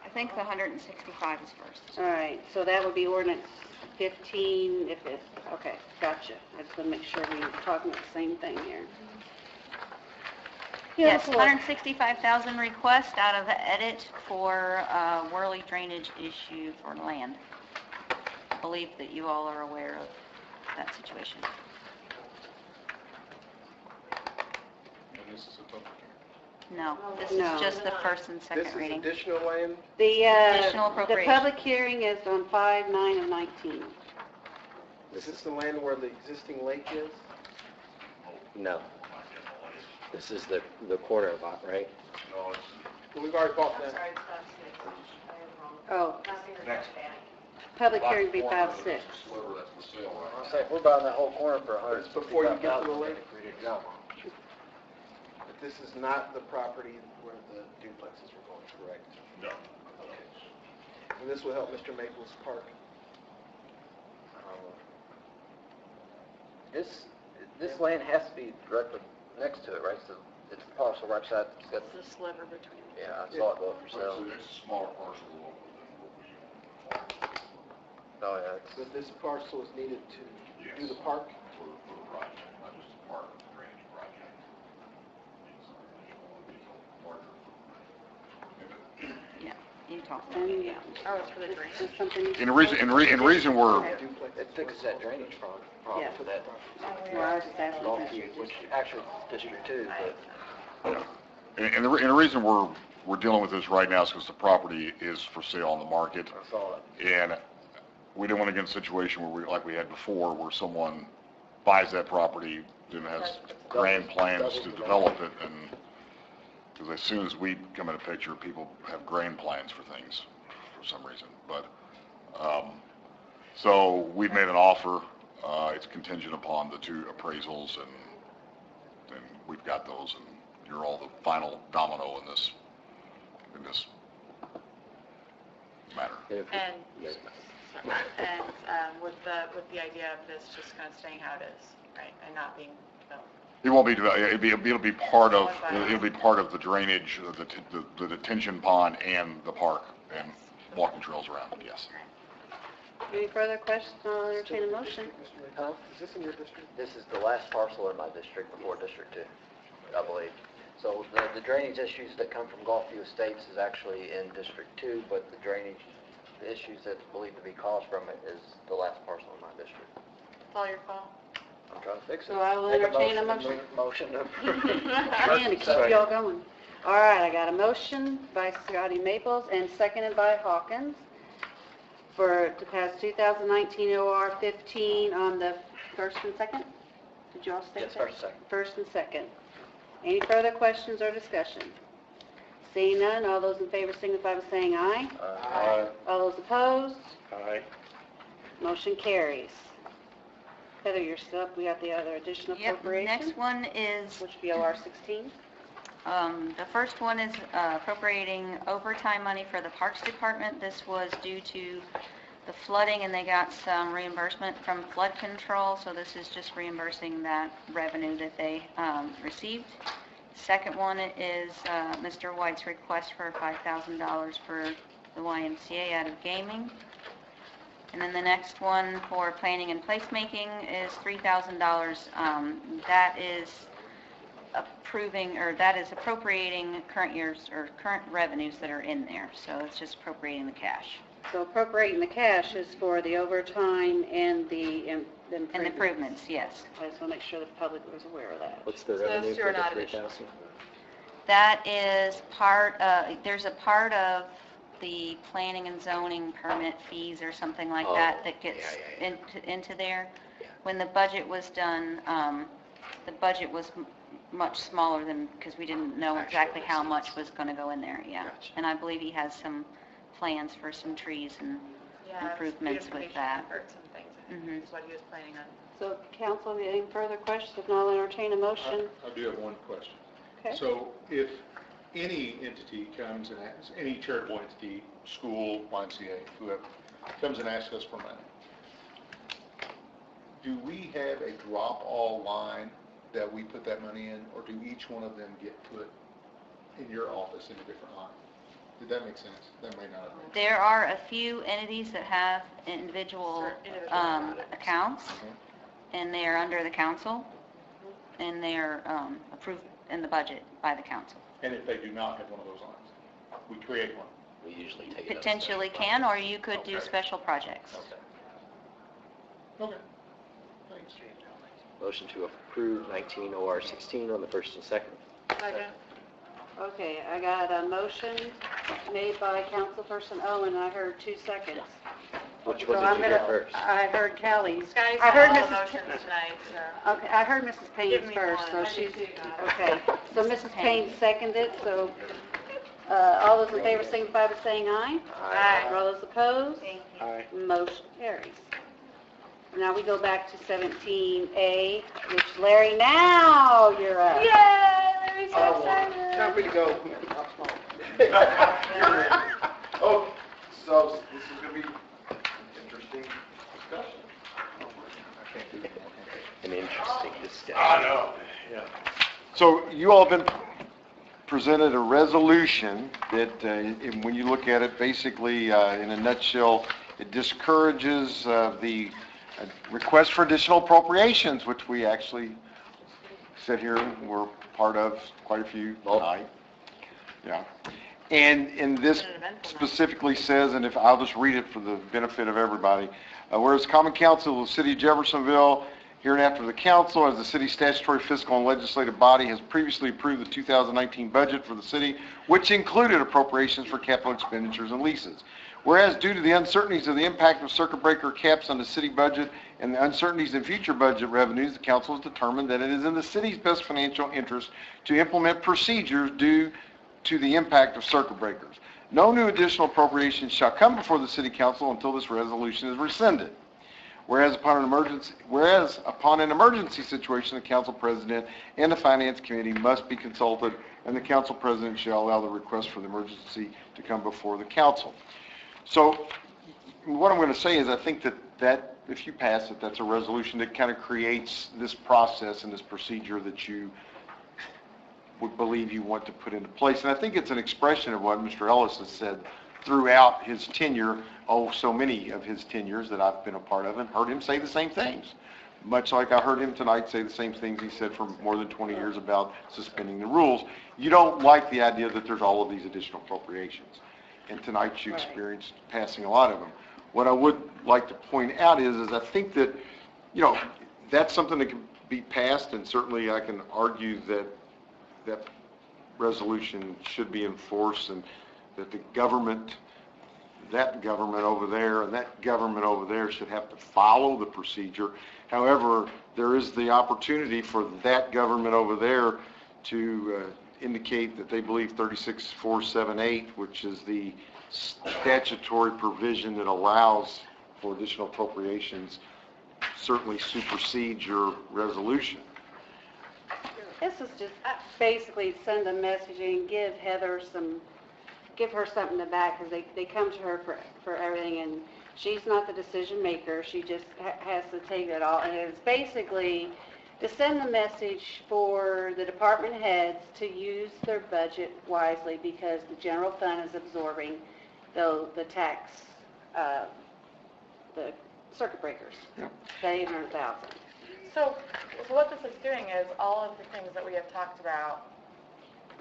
I think the 165 is first. All right, so that would be ordinance 15, okay, gotcha. I just want to make sure we're talking about the same thing here. Yes, the floor. 165,000 request out of the edit for Worley drainage issue for land. I believe that you all are aware of that situation. No, this No. is just the first and second This is reading. additional land? Additional The appropriation. public hearing is on 5, 9, and 19. Is this the land where the existing lake is? No. This is the corner lot, right? Well, we've already bought that. Sorry, it's us, Oh, Next. public hearing be 5-6. Sliver that's for sale right I'll say, if we're buying that whole corner for That's before you get to the $165,000, lake. we did a job on it. But this is not the property where the duplexes are going, correct? No. Okay. And this will help Mr. Maples Park. This land has to be directly next to it, right? So it's a parcel right beside, it's got, It's the sliver between. yeah, I saw it go up for sale. It's a smaller parcel than what we Oh, yeah, it's, But this parcel is needed to do the park. for the project, not just a part of the drainage project. It's larger. Yeah, you talked And Oh, it's for the drainage. is this something you... And the reason we're, it fixes that drainage problem Yeah. for that Well, I was just asking. Gulf View, which actually District 2, but and the reason we're dealing with this right now is because the property is for sale on the market. I saw it. And we don't want to get in a situation where like we had before, where someone buys that property and has grand plans to develop it, and because as soon as we come in a picture, people have grand plans for things for some reason. But, so we've made an offer, it's contingent upon the 2 appraisals, and we've got those, and you're all the final domino in this matter. And with the idea of this just kind of staying how it is, right, and not being developed. It won't be developed, it'll be part of the drainage, the detention pond and the park and walking trails around it, yes. Any further questions? I'll entertain a motion. Huh? Is this in your district? This is the last parcel in my district before District 2, I believe. So the drainage issues that come from Gulfview Estates is actually in District 2, but the drainage, the issues that's believed to be caused from it is the last parcel in my district. It's all your fault. I'm trying to fix it. So I will Make entertain a Motion to approve. Man, to keep y'all going. All right, I got a motion by Scotty Maples and seconded by Hawkins to pass 2019 OR 15 on the first and second? Did you all state Yes, that? first and second. First and second. Any further questions or discussion? Seeing none, all those in favor signify by saying aye. Aye. All those opposed? Aye. Motion carries. Heather, you're still up. We got the other additional Yep, appropriation. next one is, Which would be OR 16. the first one is appropriating overtime money for the Parks Department. This was due to the flooding, and they got some reimbursement from flood control, so this is just reimbursing that revenue that they received. Second one is Mr. White's request for $5,000 for the YMCA out of gaming. And then the next one for planning and placemaking is $3,000. That is appropriating current years or current revenues that are in there. So it's just appropriating the cash. So appropriating the cash is for the overtime and the improvements. And improvements, yes. I just want to make sure the public was aware of that. What's the So revenue those two for are the not 3,000? That is there's a part of the planning and zoning permit fees or something like that gets into there. When the budget was done, the budget was much smaller than, because we didn't know exactly how much was going to go in there, yeah. Gotcha. And I believe he has some plans for some trees and improvements with that. Efforts and things, I think, Mhm. is what he was planning on. So council, any further questions? If not, I'll entertain a motion. I do have one question. Okay. So if any entity comes and asks, any charitable entity, school, YMCA, whoever, comes and asks us for money, do we have a drop-all line that we put that money in, or do each one of them get put in your office in a different line? Did that make sense? That may not have made sense. There are a few entities that have individual accounts, and they are under the council, and they are approved in the budget by the council. And if they do not have one of those lines, we create one. We usually take it up. Potentially can, or you could do special projects. Okay. Thanks. Motion to approve 19 OR 16 on the first and second. Second. Okay, I got a motion made by Councilperson Owen, I heard 2 seconds. Which So one I'm did you gonna- hear first? I heard Kelly's. Scotty's I heard got all the Mrs. motions tonight, so. Okay, I heard Mrs. Give Payne's me first, one. so I she's, did too. okay. So Mrs. Payne seconded, so All those in favor signify by saying aye. Aye. All those opposed? Aye. Motion carries. Now we go back to 17A, which Larry, now you're up. Yay, Larry's so excited. Time for you to go. Oh, so this is going to be interesting discussion. An interesting discussion. I know, yeah. So you all have been presented a resolution that, when you look at it, basically, in a nutshell, it discourages the request for additional appropriations, which we actually sit here and we're part of quite a few tonight. Yeah. And this specifically says, and if I'll just read it for the benefit of everybody, whereas Common Council of the City of Jeffersonville, hereinafter the council, as the city's statutory fiscal and legislative body, has previously approved the 2019 budget for the city, which included appropriations for capital expenditures and leases. Whereas due to the uncertainties of the impact of circuit breaker caps on the city budget and the uncertainties in future budget revenues, the council has determined that it is in the city's best financial interest to implement procedures due to the impact of circuit breakers. No new additional appropriations shall come before the city council until this resolution is rescinded. Whereas upon an emergency situation, the council president and the finance committee must be consulted, and the council president shall allow the request for the emergency to come before the council. So what I'm going to say is I think that if you pass it, that's a resolution that kind of creates this process and this procedure that you would believe you want to put into place. And I think it's an expression of what Mr. Ellis has said throughout his tenure, so many of his tenures that I've been a part of, and heard him say the same things. Much like I heard him tonight say the same things he said for more than 20 years about suspending the rules. You don't like the idea that there's all of these additional appropriations. And tonight you experienced passing a lot of them. What I would like to point out is I think that, that's something that can be passed, and certainly I can argue that that resolution should be enforced, and that the government, that government over there and that government over there should have to follow the procedure. However, there is the opportunity for that government over there to indicate that they believe 36478, which is the statutory provision that allows for additional appropriations, certainly supersedes your resolution. This is just basically send a message and give her something to back, because they come to her for everything, and she's not the decision maker. She just has to take it all. And it's basically to send the message for the department heads to use their budget wisely, because the general fund is absorbing the tax, the circuit breakers, that 800,000. So what this is doing is all of the things that we have talked about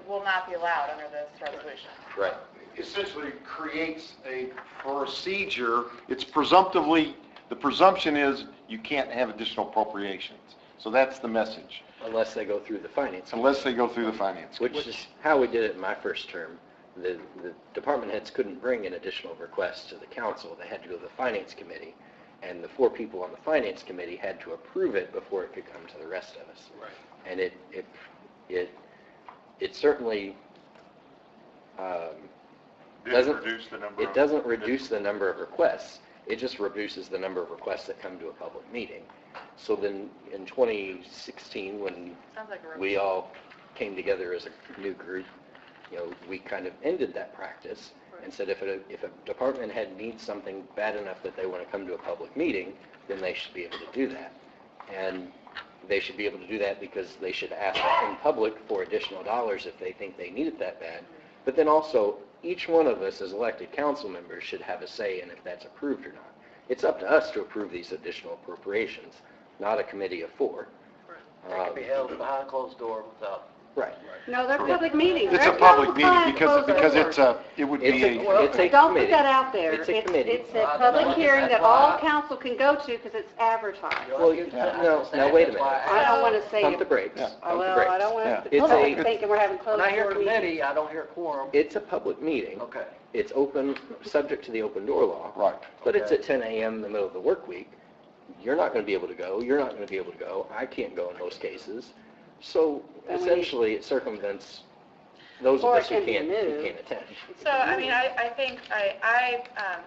will not be allowed under this resolution. Right. Essentially creates a procedure. It's presumptively, the presumption is you can't have additional appropriations. So that's the message. Unless they go through the finance. Unless they go through the finance. Which is how we did it in my first term. The department heads couldn't bring an additional request to the council. They had to go to the finance committee. And the 4 people on the finance committee had to approve it before it could come to the rest of us. Right. And it certainly doesn't reduce the number of requests. It just reduces the number of requests that come to a public meeting. So then in 2016, when we all came together as a new group, we kind of ended that practice and said if a department head needs something bad enough that they want to come to a public meeting, then they should be able to do that. And they should be able to do that because they should ask in public for additional dollars if they think they need it that bad. But then also, each one of us as elected council members should have a say in if that's approved or not. It's up to us to approve these additional appropriations, not a committee of 4. They can be held behind a closed door without... Right. No, they're public meetings. It's a public meeting because it would be a... Don't put that out there. It's a committee. It's a public hearing that all council can go to because it's advertised. Well, now wait a minute. I don't want to say... Pump the brakes. Well, I don't want to... It's I'm thinking we're having closed When I hear door meetings. committee, I don't hear quorum. It's a public meeting. Okay. It's open, subject to the open door law. Right. But it's at 10 a.m. in the middle of the work week. You're not going to be able to go. You're not going to be able to go. I can't go in most cases. So essentially, it circumvents those of Or us it who can be can't moved. attend. So, I mean, I think I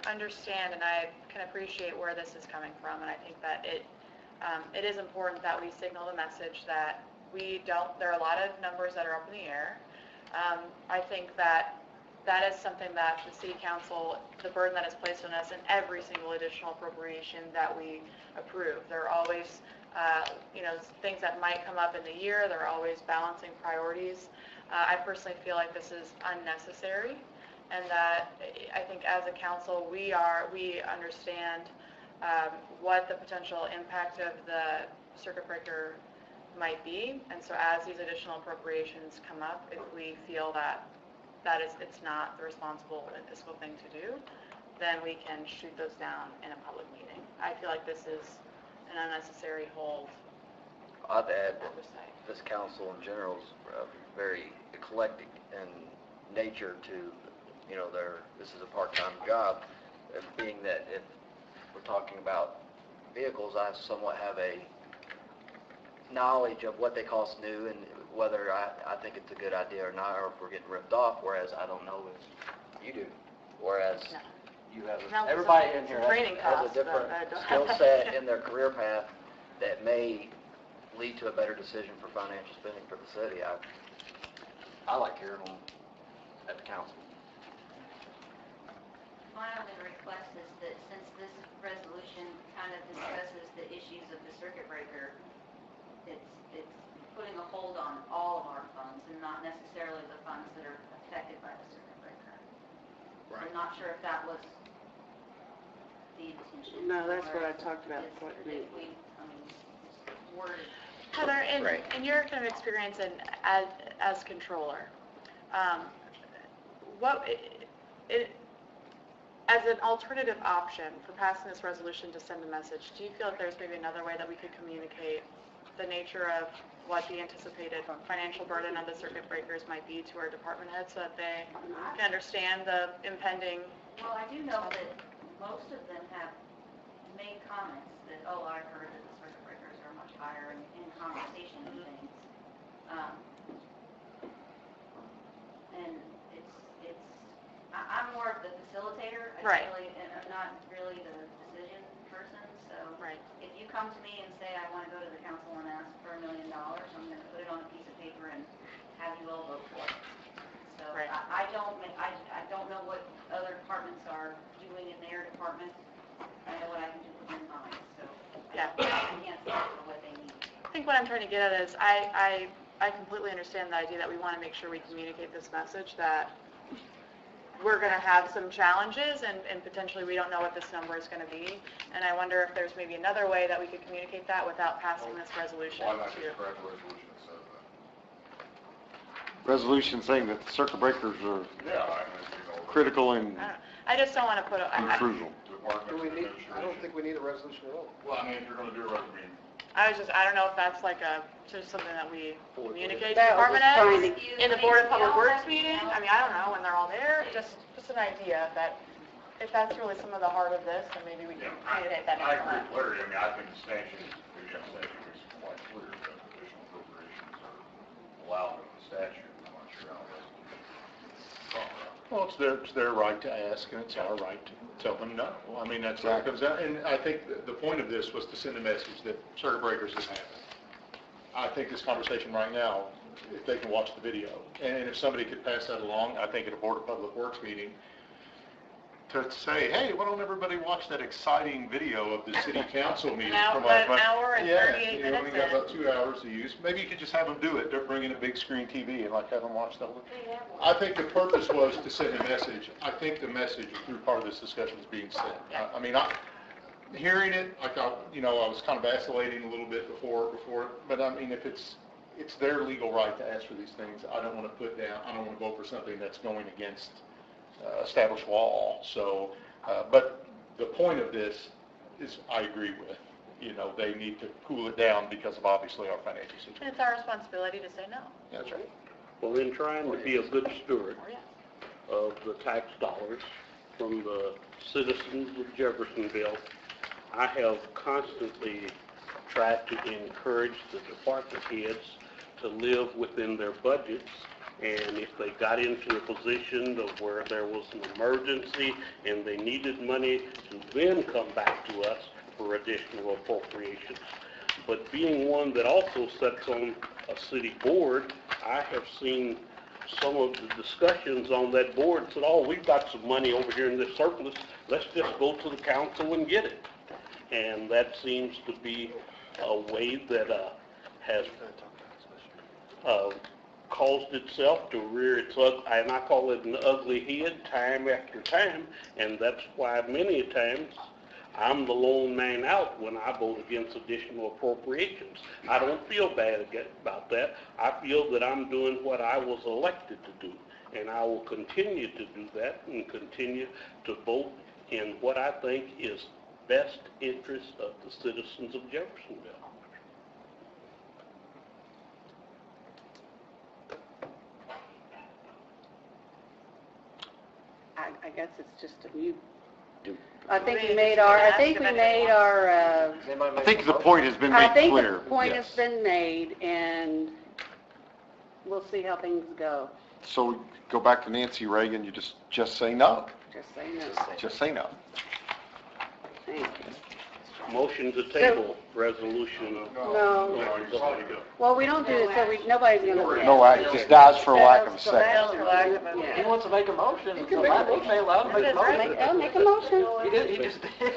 understand and I can appreciate where this is coming from, and I think that it is important that we signal the message that there are a lot of numbers that are up in the air. I think that is something that the city council, the burden that is placed on us in every single additional appropriation that we approve. There are always, things that might come up in the year. There are always balancing priorities. I personally feel like this is unnecessary, and that I think as a council, we understand what the potential impact of the circuit breaker might be, and so as these additional appropriations come up, if we feel that it's not the responsible and fiscal thing to do, then we can shoot those down in a public meeting. I feel like this is an unnecessary hold. I'd add that this council in general is very eclectic in nature to, this is a part-time job, being that if we're talking about vehicles, I somewhat have a knowledge of what they cost new and whether I think it's a good idea or not, or if we're getting ripped off, whereas I don't know if you do. Whereas you have, everybody in here has a different skill set in their career path that may lead to a better decision for financial spending for the city. I like hearing them at the council. My only request is that since this resolution kind of discusses the issues of the circuit breaker, it's putting a hold on all of our funds and not necessarily the funds that are affected by the circuit breaker. Right. I'm not sure if that was the intention. No, that's what I talked about. Worded. Heather, in your kind of experience as controller, as an alternative option for passing this resolution to send a message, do you feel like there's maybe another way that we could communicate the nature of what the anticipated financial burden of the circuit breakers might be to our department heads so that they can understand the impending? Well, I do know that most of them have made comments that, I heard that the circuit breakers are much higher in conversation and things. And I'm more of the facilitator. I'm not really the decision person, so if you come to me and say, I want to go to the council and ask for $1 million, I'm going to put it on a piece of paper and have you all vote for it. So I don't know what other departments are doing in their department. I know what I can do within mine, so I can't say for what they need. I think what I'm trying to get at is I completely understand the idea that we want to make sure we communicate this message that we're going to have some challenges and potentially we don't know what this number is going to be. And I wonder if there's maybe another way that we could communicate that without passing this resolution. Why not just correct the resolution that says that? Resolution saying that the circuit breakers are critical and I just don't want to put crucial. I don't think we need a resolution at all. Well, I mean, if you're going to do a resolution, I don't know if that's like just something that we communicate to That was department just heads trying in the Board of Public Works meeting. I mean, I don't know when they're all there, just an idea that if that's really some of the heart of this, then maybe we can communicate that. I agree with Larry. I mean, I think the statute, again, the statute makes it quite clear that additional appropriations are allowed in the statute. I'm not sure how that's Well, it's their right to ask, and it's our right to tell them no. I mean, that's how it comes out. And I think the point of this was to send a message that circuit breakers is happening. I think this conversation right now, if they can watch the video, and if somebody could pass that along, I think at a Board of Public Works meeting, to say, hey, why don't everybody watch that exciting video of the city council meeting? An hour and 38 minutes we got about 2 hours to use. Maybe you could just have them do it. They're bringing a big screen TV and have them watch the whole thing. I think the purpose was to send a message. I think the message through part of this discussion is being sent. I mean, hearing it, I was kind of vacillating a little bit before, but I mean, if it's their legal right to ask for these things, I don't want to vote for something that's going against established law. So, but the point of this is, I agree with, they need to cool it down because of obviously our financial situation. And it's our responsibility to say no. That's right. Well, in trying to be a good steward of the tax dollars from the citizens of Jeffersonville, I have constantly tried to encourage the department heads to live within their budgets And if they got into a position of where there was an emergency and they needed money to then come back to us for additional appropriations. But being one that also sits on a city board, I have seen some of the discussions on that board said, oh, we've got some money over here in this surplus, let's just go to the council and get it. And that seems to be a way that has caused itself to rear its ugly, and I call it an ugly head time after time, and that's why many times I'm the lone man out when I vote against additional appropriations. I don't feel bad about that. I feel that I'm doing what I was elected to do, and I will continue to do that and continue to vote in what I think is best interest of the citizens of Jeffersonville. I guess it's just a mute. I think we made our, I think the point has been made clear. the point Yes. has been made, and we'll see how things go. So go back to Nancy Reagan, you just say no. Just say no. Just say no. Thank you. Motion to table resolution. No. Well, we don't do it, so nobody's going to. No, it just dies for lack of a second. He wants to make a motion. You can make a motion. Allow him to make a motion. I'll make a motion. He just did.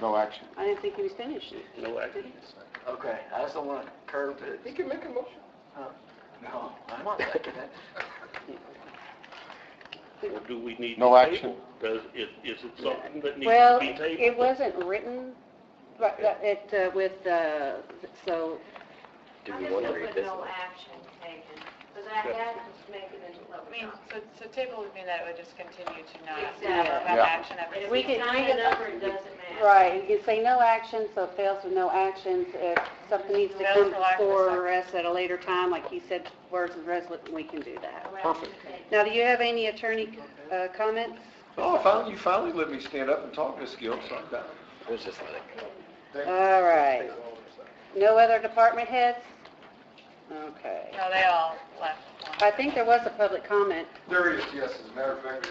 No action. I didn't think he was finished. No action. Okay, I just don't want to curb it. He can make a motion. No, I'm not making it. Or do we need No to action. table? Is it something that needs Well, to be tabled? it wasn't written, but so, Do I we just want to put revisit no it? action taken, because I had to make it into I mean, public. so table would mean that it would just continue to not Exactly. have Yeah. action at the If We we could- sign we a could- number, it doesn't matter. right, you can say no action, so it fails with no actions. If something needs to Fails come for lack of a before us at a later time, like he said, words and resolution, we can do that. Perfect. Now, do you have any attorney comments? Oh, you finally let me stand up and talk, Ms. Gill, so I'm done. It was just like, All right. No other department heads? Okay. No, they all left. I think there was a public comment. There is, yes, as a matter of fact,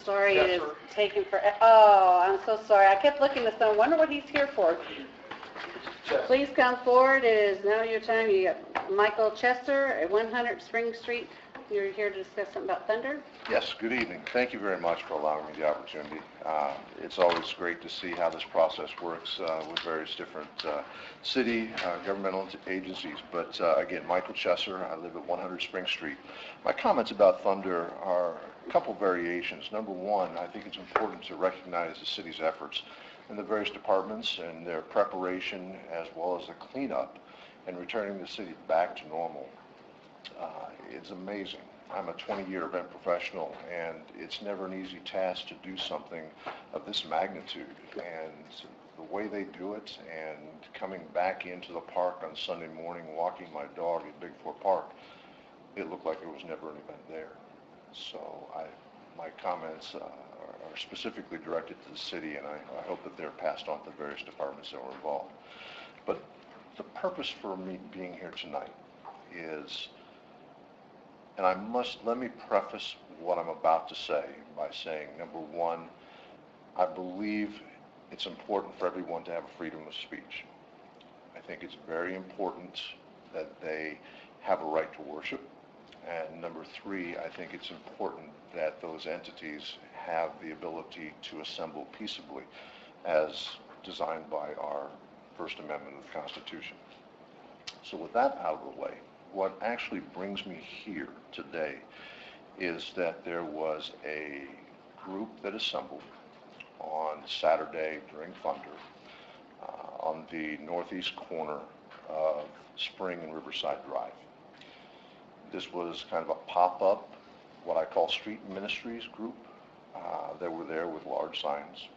Sorry, Yes, it is sir. taken for, oh, I'm so sorry. I kept looking at someone, wonder what he's here for. Please come forward. It is now your time. You got Michael Chester at 100 Spring Street. You're here to discuss something about Thunder? Yes, good evening. Thank you very much for allowing me the opportunity. It's always great to see how this process works with various different city governmental agencies. But again, Michael Chesser, I live at 100 Spring Street. My comments about Thunder are a couple variations. Number one, I think it's important to recognize the city's efforts in the various departments and their preparation as well as the cleanup and returning the city back to normal. It's amazing. I'm a 20-year event professional, and it's never an easy task to do something of this magnitude. And the way they do it, and coming back into the park on Sunday morning, walking my dog at Big Four Park, it looked like there was never an event there. So my comments are specifically directed to the city, and I hope that they're passed on to the various departments that were involved. But the purpose for me being here tonight is, and let me preface what I'm about to say by saying, number one, I believe it's important for everyone to have freedom of speech. I think it's very important that they have a right to worship. And number three, I think it's important that those entities have the ability to assemble peaceably as designed by our First Amendment of the Constitution. So with that out of the way, what actually brings me here today is that there was a group that assembled on Saturday during Thunder on the northeast corner of Spring and Riverside Drive. This was kind of a pop-up, what I call street ministries group. They were there with large signs,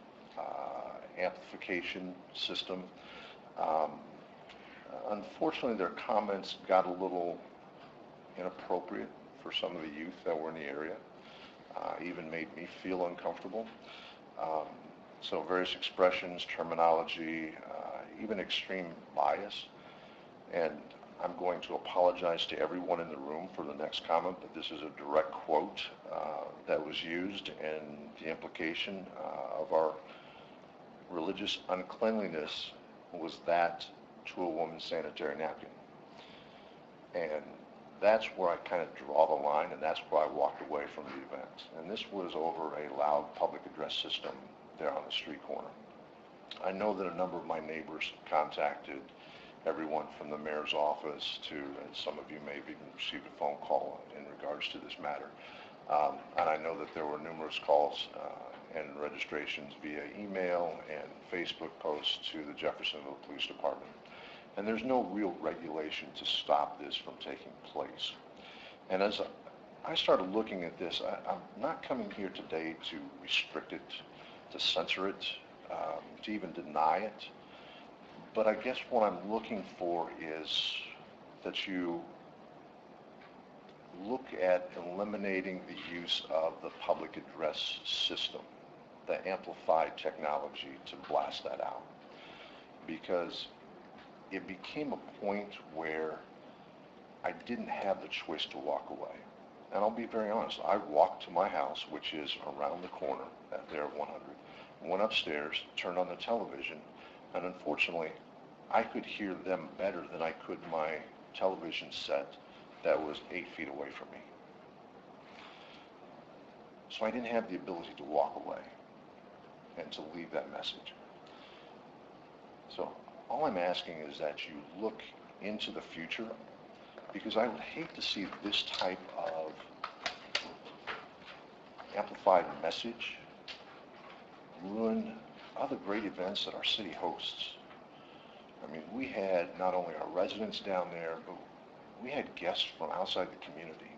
amplification system. Unfortunately, their comments got a little inappropriate for some of the youth that were in the area, even made me feel uncomfortable. So various expressions, terminology, even extreme bias. And I'm going to apologize to everyone in the room for the next comment, but this is a direct quote that was used, and the implication of our religious uncleanliness was that to a woman's sanitary napkin. And that's where I kind of draw the line, and that's where I walked away from the event. And this was over a loud public address system there on the street corner. I know that a number of my neighbors contacted everyone from the mayor's office to, and some of you may have even received a phone call in regards to this matter. And I know that there were numerous calls and registrations via email and Facebook posts to the Jeffersonville Police Department. And there's no real regulation to stop this from taking place. And as I started looking at this, I'm not coming here today to restrict it, to censor it, to even deny it. But I guess what I'm looking for is that you look at eliminating the use of the public address system, the amplified technology to blast that out. Because it became a point where I didn't have the choice to walk away. And I'll be very honest, I walked to my house, which is around the corner at there at 100, went upstairs, turned on the television, and unfortunately, I could hear them better than I could my television set that was 8 feet away from me. So I didn't have the ability to walk away and to leave that message. So all I'm asking is that you look into the future, because I would hate to see this type of amplified message ruin other great events that our city hosts. I mean, we had not only our residents down there, but we had guests from outside the community.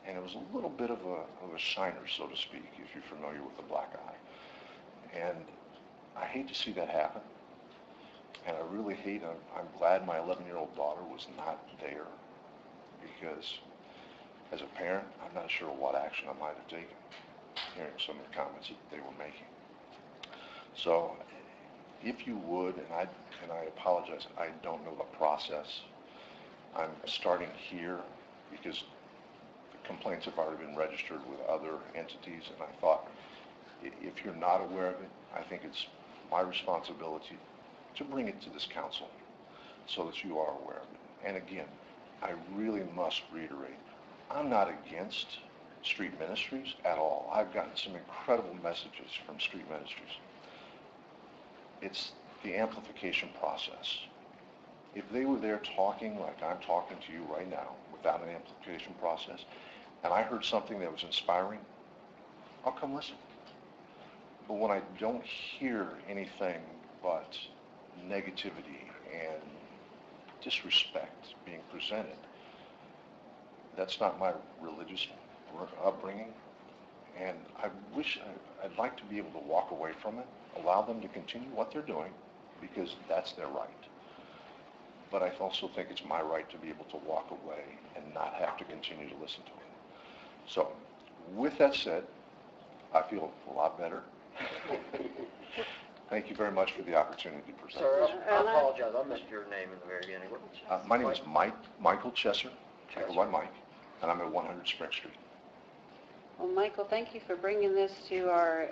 And it was a little bit of a shiner, so to speak, if you're familiar with the Black Eye. And I hate to see that happen. And I really hate, I'm glad my 11-year-old daughter was not there, because as a parent, I'm not sure what action I might have taken, hearing some of the comments that they were making. So if you would, and I apologize, I don't know the process. I'm starting here because the complaints have already been registered with other entities, and I thought, if you're not aware of it, I think it's my responsibility to bring it to this council so that you are aware of it. And again, I really must reiterate, I'm not against street ministries at all. I've gotten some incredible messages from street ministries. It's the amplification process. If they were there talking like I'm talking to you right now without an amplification process, and I heard something that was inspiring, I'll come listen. But when I don't hear anything but negativity and disrespect being presented, that's not my religious upbringing. And I'd like to be able to walk away from it, allow them to continue what they're doing, because that's their right. But I also think it's my right to be able to walk away and not have to continue to listen to it. So, with that said, I feel a lot better. Thank you very much for the opportunity to present. Sir, I apologize, I missed your name in the very beginning. My name is Michael Chesser, Checker by Mike, and I'm at 100 Spring Street. Well, Michael, thank you for bringing this to our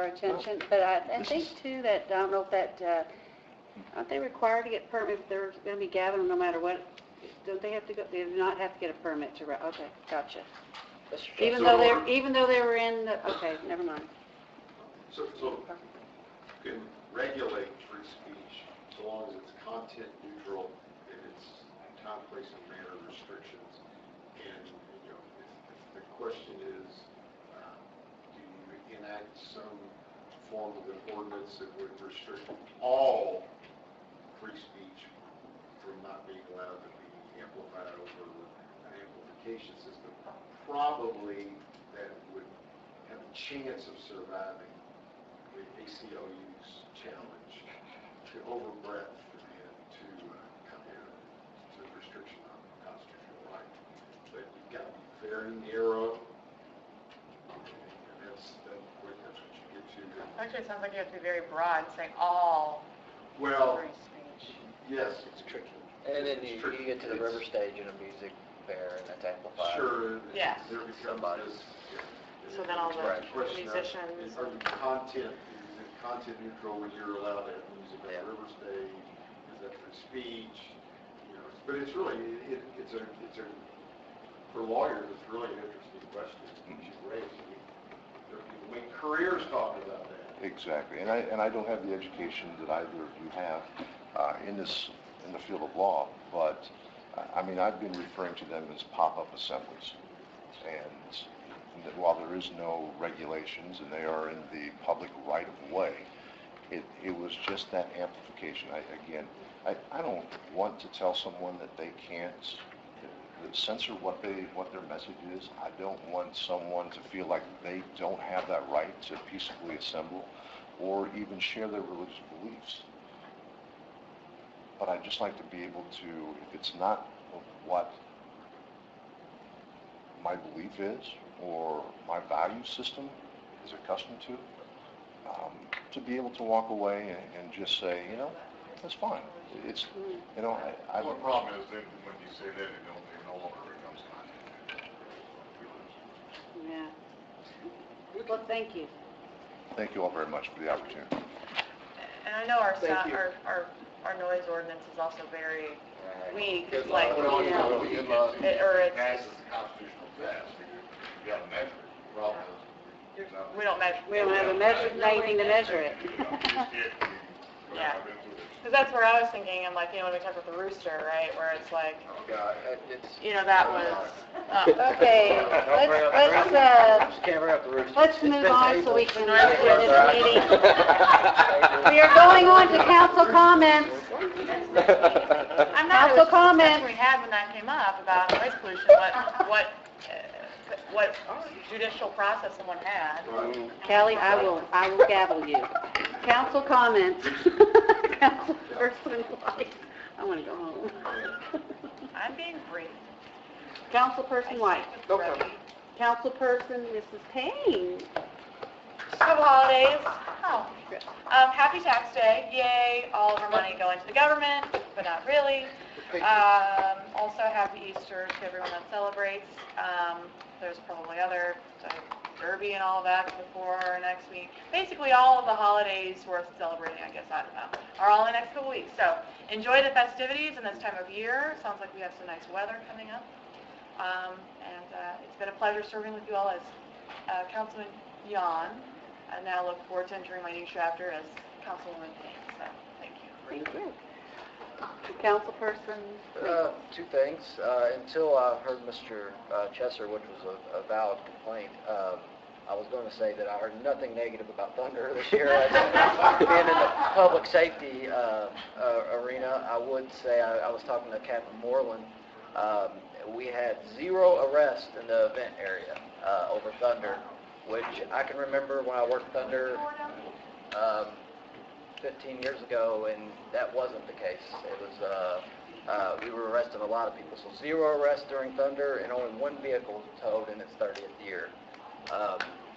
attention, but I think too that, I don't know if that, aren't they required to get permit if they're going to be gathering no matter what? Don't they have to go, they do not have to get a permit to, okay, gotcha. Even though they were in, okay, never mind. So you can regulate free speech so long as it's content neutral, and it's time, place, and manner restrictions. And you know, if the question is, do you enact some form of an ordinance that would restrict all free speech from not being allowed to be amplified over an amplification system? Probably that would have a chance of surviving the ACLU's challenge to overbreadth and to come in to restriction on constitutional right. But you've got to be very narrow, and that's what you get to. Actually, it sounds like you have to be very broad, saying all Well, free speech. yes, it's tricky. And then you get to the river stage and a music fair and that's amplified. Sure. Yes. There becomes Somebody. this, So then all the question of, musicians. are you content, is it content neutral when you're allowed to have music on the river stage? Is that free speech? You know, but it's really, it's a, for lawyers, it's really an interesting question that you raise. There are people make careers talking about that. Exactly, and I don't have the education that either of you have in the field of law, but I mean, I've been referring to them as pop-up assemblies, and that while there is no regulations and they are in the public right of way, it was just that amplification. I don't want to tell someone that they can't censor what their message is. I don't want someone to feel like they don't have that right to peaceably assemble or even share their religious beliefs. But I'd just like to be able to, if it's not what my belief is or my value system is accustomed to be able to walk away and just say, you know, that's fine. It's, you know, I Well, the problem is that when you say that, it no longer becomes content. Yeah. Well, thank you. thank you all very much for the opportunity. And I know our Thank sound, you. our noise ordinance is also very weak, Because it's like, what else you know, do we do? or it's, That's a constitutional test. You got to measure it. The problem is, we don't measure. We don't have anything to measure it. Yeah. Because that's where I was thinking, and like, you know, when we talked about the rooster, right, where it's like, Oh, God, it's... you know, that was, Okay, Just can't bring up the rooster. let's It's move been on so tabled. we can end this meeting. We are going on to council comments. I'm not, it Council was the comments. discussion we had when that came up about noise pollution, what judicial process someone had. Kelly, I will gavel you. Council comments. Councilperson White. I want to go home. I'm being brief. Councilperson White. No comment. Councilperson Mrs. Payne. Happy holidays. Oh. Happy tax day. Yay, all of our money going to the government, but not really. Also happy Easter to everyone that celebrates. There's probably other Derby and all of that before next week. Basically all of the holidays worth celebrating, I guess, I don't know, are all in the next couple weeks. So enjoy the festivities in this time of year. Sounds like we have some nice weather coming up. It's been a pleasure serving with you all as Councilman Yon. I now look forward to entering my new chapter as Councilwoman Payne. So thank you. Thank you. Councilperson. Two things. Until I heard Mr. Chesser, which was a valid complaint, I was going to say that I heard nothing negative about Thunder this year. Being in the public safety arena, I would say I was talking to Captain Moreland. We had 0 arrests in the event area over Thunder, which I can remember when I worked Thunder 15 years ago, and that wasn't the case. It was, we were arresting a lot of people. So 0 arrests during Thunder, and only 1 vehicle was towed in its 30th year.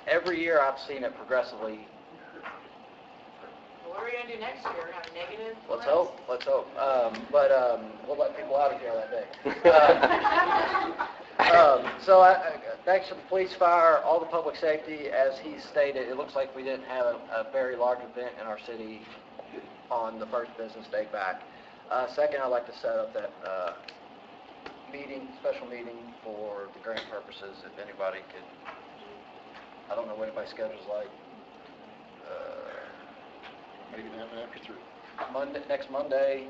Every year I've seen it progressively. What are we going to do next year? Have negative? Let's hope. We'll let people out of here that day. So thanks to the police, fire, all the public safety, as he stated, it looks like we didn't have a very large event in our city on the first business day back. Second, I'd like to set up that special meeting for the grant purposes, if anybody could, I don't know what anybody's schedule's like. Maybe it happen after 3. Next Monday,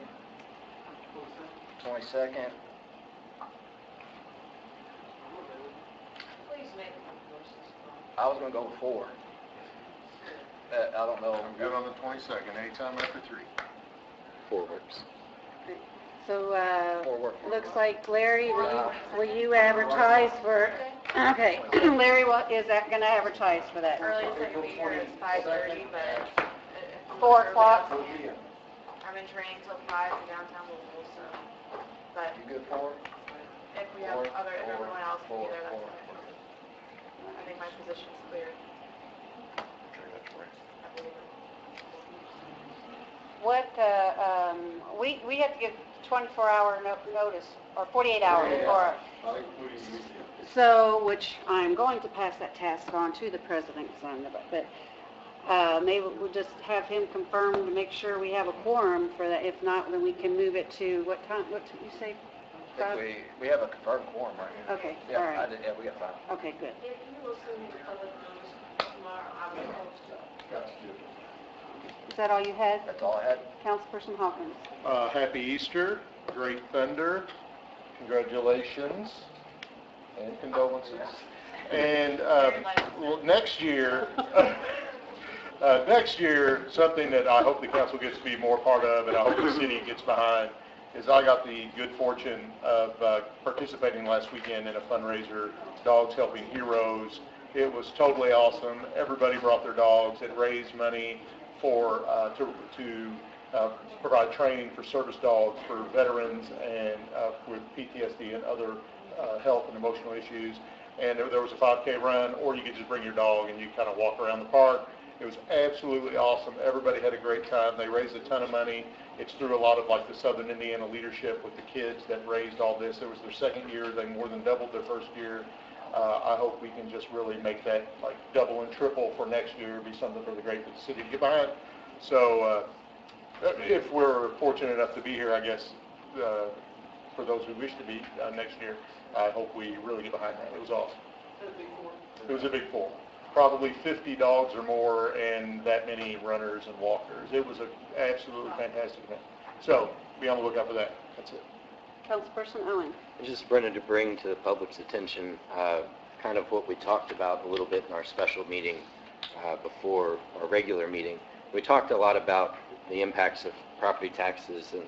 22nd. Please make it. I was going to go 4. I don't know. I'm good on the 22nd, anytime after 3. 4 works. So, 4 works. looks like Larry, will you advertise for, okay, Larry is going to advertise for that. Earliest I can be here is 5:30, but 4 o'clock. I'm in training till 5 in downtown Louisville, so, but You good 4? if we have if everyone else can be there, that's fine. I think my position's clear. What, we we have to give 24-hour notice, or 48 hours before. So, which I'm going to pass that task on to the president's son, but maybe we'll just have him confirm to make sure we have a quorum for that. If not, then we can move it to, what time, what did you say? I think we have a confirmed quorum right here. Okay, Yeah, all right. Yeah, we got 5. Okay, good. If you will send me public notice tomorrow, I will post it. Is that all you had? That's all I had. Councilperson Hawkins. Happy Easter, great thunder, congratulations, and condolences. And well, next year, something that I hope the council gets to be more part of, and I hope the city gets behind, is I got the good fortune of participating last weekend in a fundraiser, Dogs Helping Heroes. It was totally awesome. Everybody brought their dogs. It raised money for to provide training for service dogs for veterans and with PTSD and other health and emotional issues. And there was a 5K run, or you could just bring your dog and you kind of walk around the park. It was absolutely awesome. Everybody had a great time. They raised a ton of money. It's through a lot of like the Southern Indiana leadership with the kids that raised all this. It was their second year. They more than doubled their first year. I hope we can just really make that like double and triple for next year. It'd be something for the great for the city to get behind. So if we're fortunate enough to be here, I guess, for those who wish to be next year, I hope we really get behind that. It was awesome. It was a big four. Probably 50 dogs or more and that many runners and walkers. It was an absolutely fantastic event. So be on the lookout for that. That's it. Councilperson Owen. I just wanted to bring to the public's attention kind of what we talked about a little bit in our special meeting before our regular meeting. We talked a lot about the impacts of property taxes and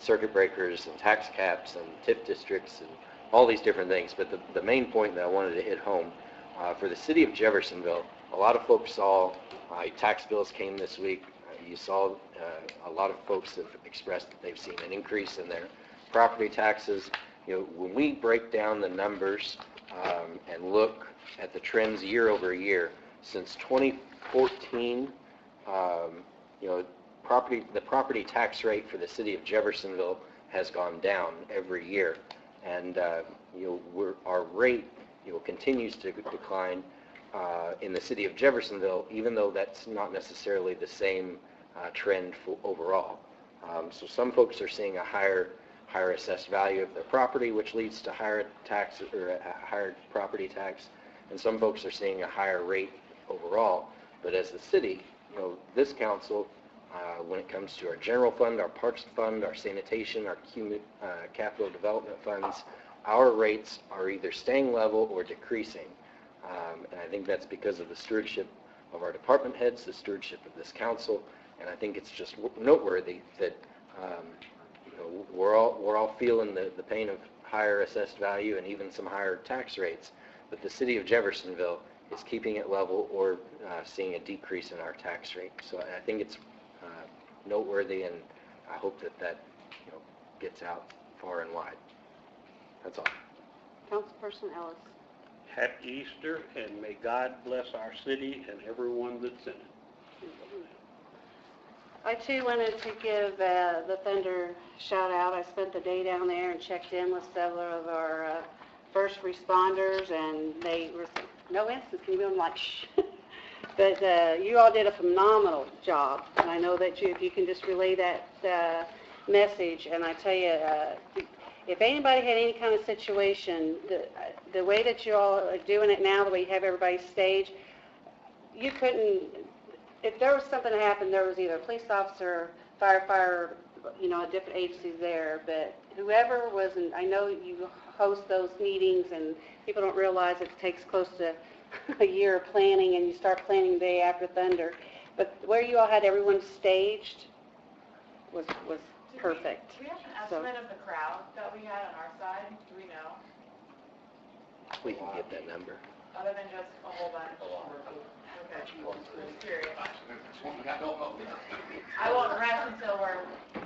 circuit breakers and tax caps and TIF districts and all these different things. But the main point that I wanted to hit home, for the city of Jeffersonville, a lot of folks saw tax bills came this week. You saw a lot of folks have expressed that they've seen an increase in their property taxes. You know, when we break down the numbers and look at the trends year over year, since 2014, you know, the property tax rate for the city of Jeffersonville has gone down every year, and you know, our rate, you know, continues to decline in the city of Jeffersonville, even though that's not necessarily the same trend for overall. So some folks are seeing a higher assessed value of their property, which leads to higher tax or a higher property tax, and some folks are seeing a higher rate overall. But as the city, you know, this council, when it comes to our general fund, our parks fund, our sanitation, our capital development funds, our rates are either staying level or decreasing. And I think that's because of the stewardship of our department heads, the stewardship of this council, and I think it's just noteworthy that you know, we're all feeling the pain of higher assessed value and even some higher tax rates, but the city of Jeffersonville is keeping it level or seeing a decrease in our tax rate. So I think it's noteworthy, and I hope that you know, gets out far and wide. That's all. Councilperson Ellis. Happy Easter, and may God bless our city and everyone that's in it. I too wanted to give the Thunder shout out. I spent the day down there and checked in with several of our first responders, and they were no instance. Can you be like shh? But you all did a phenomenal job, and I know that if you can just relay that message, and I tell you, if anybody had any kind of situation, the way that you all are doing it now, the way you have everybody staged, you couldn't, if there was something that happened, there was either a police officer, firefighter, you know, different agencies there, but whoever was, and I know you host those meetings and people don't realize it takes close to a year of planning, and you start planning the day after Thunder, but where you all had everyone staged was perfect. Do we have an estimate of the crowd that we had on our side? Do we know? We can get that number. Other than just a whole bunch? Okay, just curious. I won't rest until we're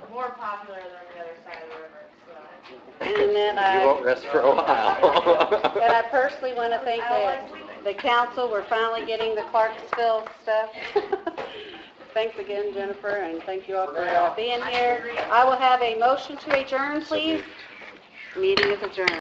more popular than the other side of the river, so. And then You won't rest for a while. And I personally want to thank the council. We're finally getting the Clarksville stuff. thanks again, Jennifer, and thank you all for being here. I will have a motion to adjourn, please. Meeting is adjourned.